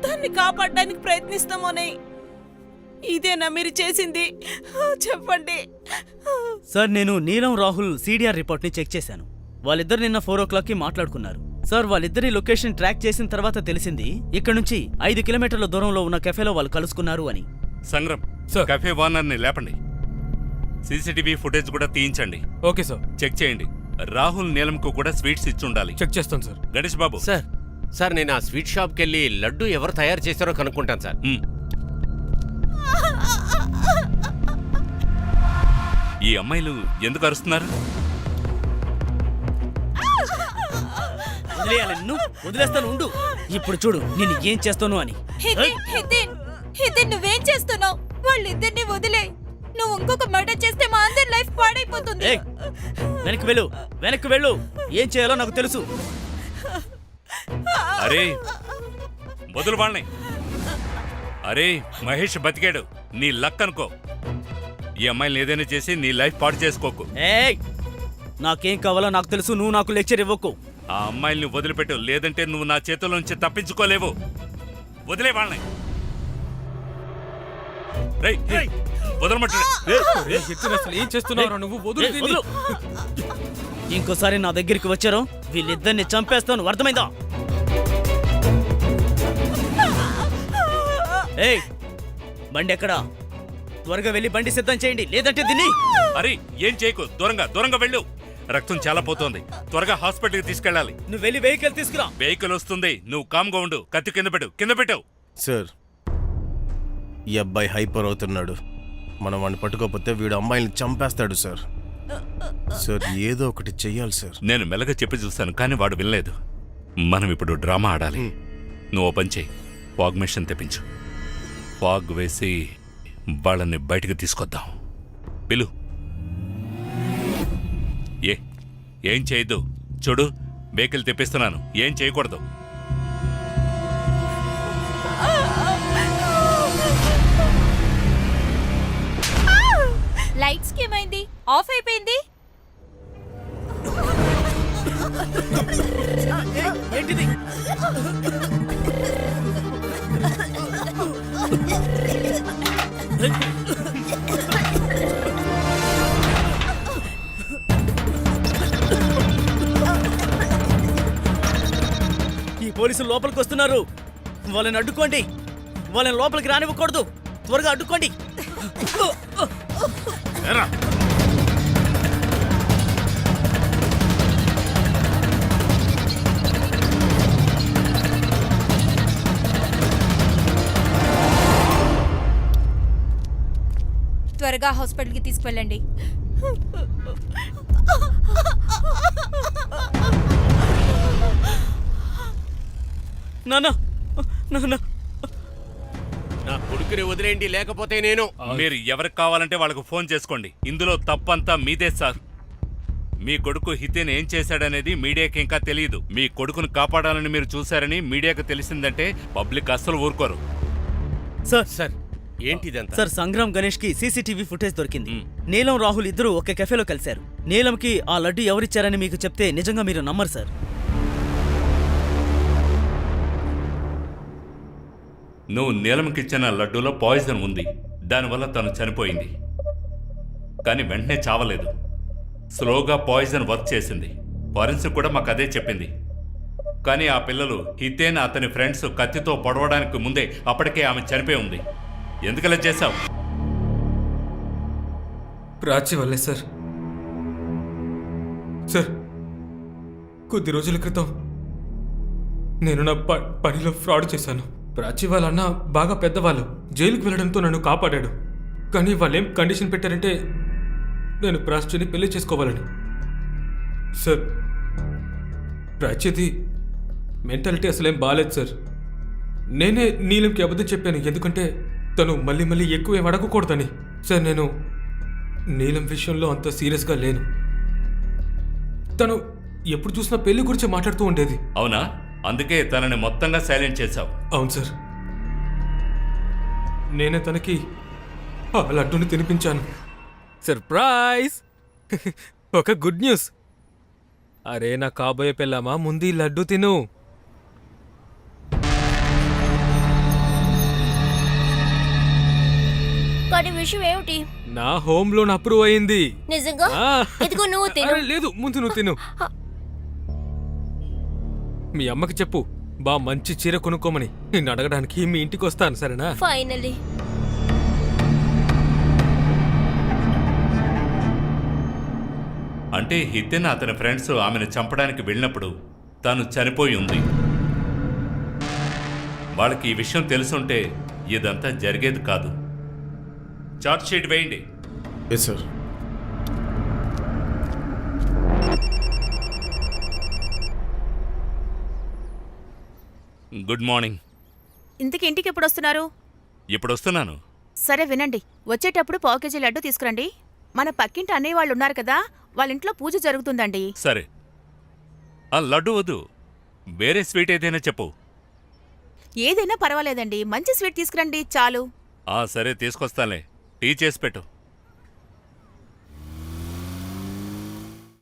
దాన్ని కాపాడడానికి ప్రయత్నిస్తామని. ఇదేనా మీరు చేసింది? చెప్పండి. సార్, నేను నీలం రాహుల్ సిడిఆర్ రిపోర్ట్ని చెక్ చేశాను. వాళ్ళిద్దరు నిన్న 4 o'clockకి మాట్లాడుకున్నారు. సార్, వాళ్ళిద్దరి లొకేషన్ ట్రాక్ చేసిన తర్వాత తెలిసింది ఇక్కడ నుంచి 5 కిలోమీటర్ల దూరంలో ఉన్న కెఫేలో వాళ్ళు కలుసుకున్నారు అని. సంగ్రం, కెఫే ఓనర్ని లేపండి. సీసీటీవీ ఫుటేజ్ కూడా తీయించండి. Okay sir. చెక్ చేయండి. రాహుల్ నీలంకు కూడా స్వీట్స్ ఇచ్చి ఉండాలి. చెక్ చేస్తాను సార్. గణేష్ బాబు. సార్ నేను ఆ స్వీట్ షాప్కి వెళ్ళి లడ్డు ఎవరు తయారు చేశారో కనుక్కుంటాను సార్. ఈ అమ్మాయిలు ఎందుకు అరుస్తున్నారు? వదిలేస్తాను, ఉండు. ఇప్పుడు చూడు నేను ఏం చేస్తాను అని. నువ్వేం చేస్తున్నావు? వాళ్ళిద్దరిని వదిలే. నువ్వు ఇంకొక మర్డర్ చేస్తే మా అందరి లైఫ్ పాడైపోతుంది. వెనక్కి వెళ్ళు, వెనక్కి వెళ్ళు. ఏం చేయాలో నాకు తెలుసు. అరే వదులు వాళ్ళని. అరే మహేష్ బతికాడు, నీ లక్ అనుకో. ఈ అమ్మాయిని ఏదైనా చేసి నీ లైఫ్ పాడు చేసుకోకు. నాకేం కావాలో నాకు తెలుసు, నువ్వు నాకు లెక్చర్ ఇవ్వకు. ఆ అమ్మాయిల్ని వదిలిపెట్టు, లేదంటే నువ్వు నా చేతుల నుంచి తప్పించుకోలేవు. వదిలే వాళ్ళని. ఏం చేస్తున్నావు నువ్వు? వదులు. ఇంకోసారి నా దగ్గరికి వచ్చారో వీళ్ళిద్దరిని చంపేస్తాను, అర్థమైందా? ఏయ్, బండి ఎక్కడా? త్వరగా వెళ్ళి బండి సిద్ధం చేయండి, లేదంటే దీన్ని. అరే ఏం చేయకు, దూరంగా వెళ్ళు. రక్తం చాలా పోతోంది, త్వరగా హాస్పిటల్కి తీసుకెళ్ళాలి. నువ్వు వెళ్ళి వెహికల్ తీసుకురా. వెహికల్ వస్తుంది, నువ్వు కామ్గా ఉండు. కత్తి కింద పెట్టు. సార్, ఈ అబ్బాయి హైపర్ అవుతున్నాడు. మనం వాడిని పట్టుకోకపోతే వీడు అమ్మాయిని చంపేస్తాడు సార్. సార్, ఏదో ఒకటి చెయ్యాలి సార్. నేను మెల్లగా చెప్పి చూస్తాను, కానీ వాడు వినలేదు. మనం ఇప్పుడు డ్రామా ఆడాలి. నువ్వు ఓ పని చేయి, ఫాగ్ మెషిన్ తెప్పించు. ఫాగ్ వేసి వాళ్ళని బయటకు తీసుకొద్దాం. పిలు. ఏం చేయొద్దు. చూడు, వెహికల్ తెప్పిస్తున్నాను, ఏం చేయకూడదు. లైట్స్ కి ఏమైంది? ఆఫ్ అయిపోయింది. ఏంటిది? ఈ పోలీసులు లోపలికి వస్తున్నారు. వాళ్ళని అడ్డుకోండి. వాళ్ళని లోపలికి రానివ్వకూడదు. త్వరగా అడ్డుకోండి. త్వరగా హాస్పిటల్కి తీసుకువెళ్ళండి. నాన్న, నా కొడుకుని వదిలేండి, లేకపోతే నేను. మీరు ఎవరికి కావాలంటే వాళ్ళకు ఫోన్ చేసుకోండి. ఇందులో తప్పంతా మీదే సార్. మీ కొడుకు హితేన్ ఏం చేశాడనేది మీడియాకి ఇంకా తెలియదు. మీ కొడుకును కాపాడాలని మీరు చూశారని మీడియాకు తెలిసిందంటే పబ్లిక్ అస్సలు ఊరుకోరు. సార్ ఏంటిదంతా? సార్, సంగ్రామ్ గణేష్ కి సీసీటీవీ ఫుటేజ్ దొరికింది. నీలం రాహుల్ ఇద్దరు ఒక కెఫేలో కలిశారు. నీలంకి ఆ లడ్డు ఎవరిచ్చారని మీకు చెప్తే నిజంగా మీరు నమ్మరు సార్. నువ్వు నీలంకిచ్చిన లడ్డూలో పాయిజన్ ఉంది, దానివల్ల తను చనిపోయింది. కానీ వెంటనే చావలేదు, స్లోగా పాయిజన్ వర్క్ చేసింది. ఫారెన్సిక్ కూడా మాకు అదే చెప్పింది. కానీ ఆ పిల్లలు హితేన్ అతని ఫ్రెండ్స్ కత్తితో పొడవడానికి ముందే అప్పటికే ఆమె చనిపోయి ఉంది. ఎందుకలా చేశావు? ప్రాచి వల్లే సార్. సార్, కొద్ది రోజుల క్రితం నేను నా పనిలో ఫ్రాడ్ చేశాను. ప్రాచి వాళ్ళన్న బాగా పెద్దవాళ్ళు, జైలుకి వెళ్ళడంతో నన్ను కాపాడాడు. కానీ వాళ్ళేం కండిషన్ పెట్టారంటే నేను ప్రాచిని పెళ్లి చేసుకోవాలని. సార్, ప్రాచిది మెంటాలిటీ అసలేం బాగాలేదు సార్. నేనే నీలంకి అబద్ధం చెప్పాను, ఎందుకంటే తను మళ్ళీ ఎక్కువేం అడగకూడదని. సార్, నేను నీలం విషయంలో అంత సీరియస్గా లేను. తను ఎప్పుడు చూసినా పెళ్లి గురించి మాట్లాడుతూ ఉండేది. అవునా? అందుకే తనని మొత్తంగా సైలెంట్ చేశావు. అవును సార్, నేనే తనకి ఆ లడ్డూని తినిపించాను. సర్ప్రైజ్! ఒక గుడ్ న్యూస్. అరే నా కాబోయే పెళ్ళామా, ముందు ఈ లడ్డు తిను. కానీ విషయం ఏమిటి? నా హోమ్ లోన్ అప్రూవ్ అయింది. నిజంగా? ఆ. ఇదిగో నువ్వు తిను. అరే, లేదు, ముందు నువ్వు తిను. మీ అమ్మకి చెప్పు మంచి చీర కొనుక్కోమని. నిన్ను అడగడానికి మీ ఇంటికి వస్తాను, సరేనా? ఫైనల్లీ. అంటే హితెన్ అతని ఫ్రెండ్స్ ఆమెను చంపడానికి వెళ్ళినప్పుడు తాను చనిపోయి ఉంది. వాళ్ళకి ఈ విషయం తెలుసుంటే ఇదంతా జరిగేది కాదు. చార్ట్ షీట్ వేయండి. Yes sir. Good morning. ఇంతకీ ఇంటికి ఎప్పుడు వస్తున్నారు? ఇప్పుడు వస్తున్నాను. సరే వినండి, వచ్చేటప్పుడు 1/4 కేజీ లడ్డు తీసుకురండి. మన పక్కింటి అన్నయ్య వాళ్ళు ఉన్నారు కదా, వాళ్ళ ఇంట్లో పూజ జరుగుతుందండి. సరే. ఆ లడ్డు వద్దు, వేరే స్వీట్ ఏదైనా చెప్పు. ఏదైనా పర్వాలేదండి, మంచి స్వీట్ తీసుకురండి చాలు. సరే తీసుకొస్తానులే. టీ చేసి పెట్టు.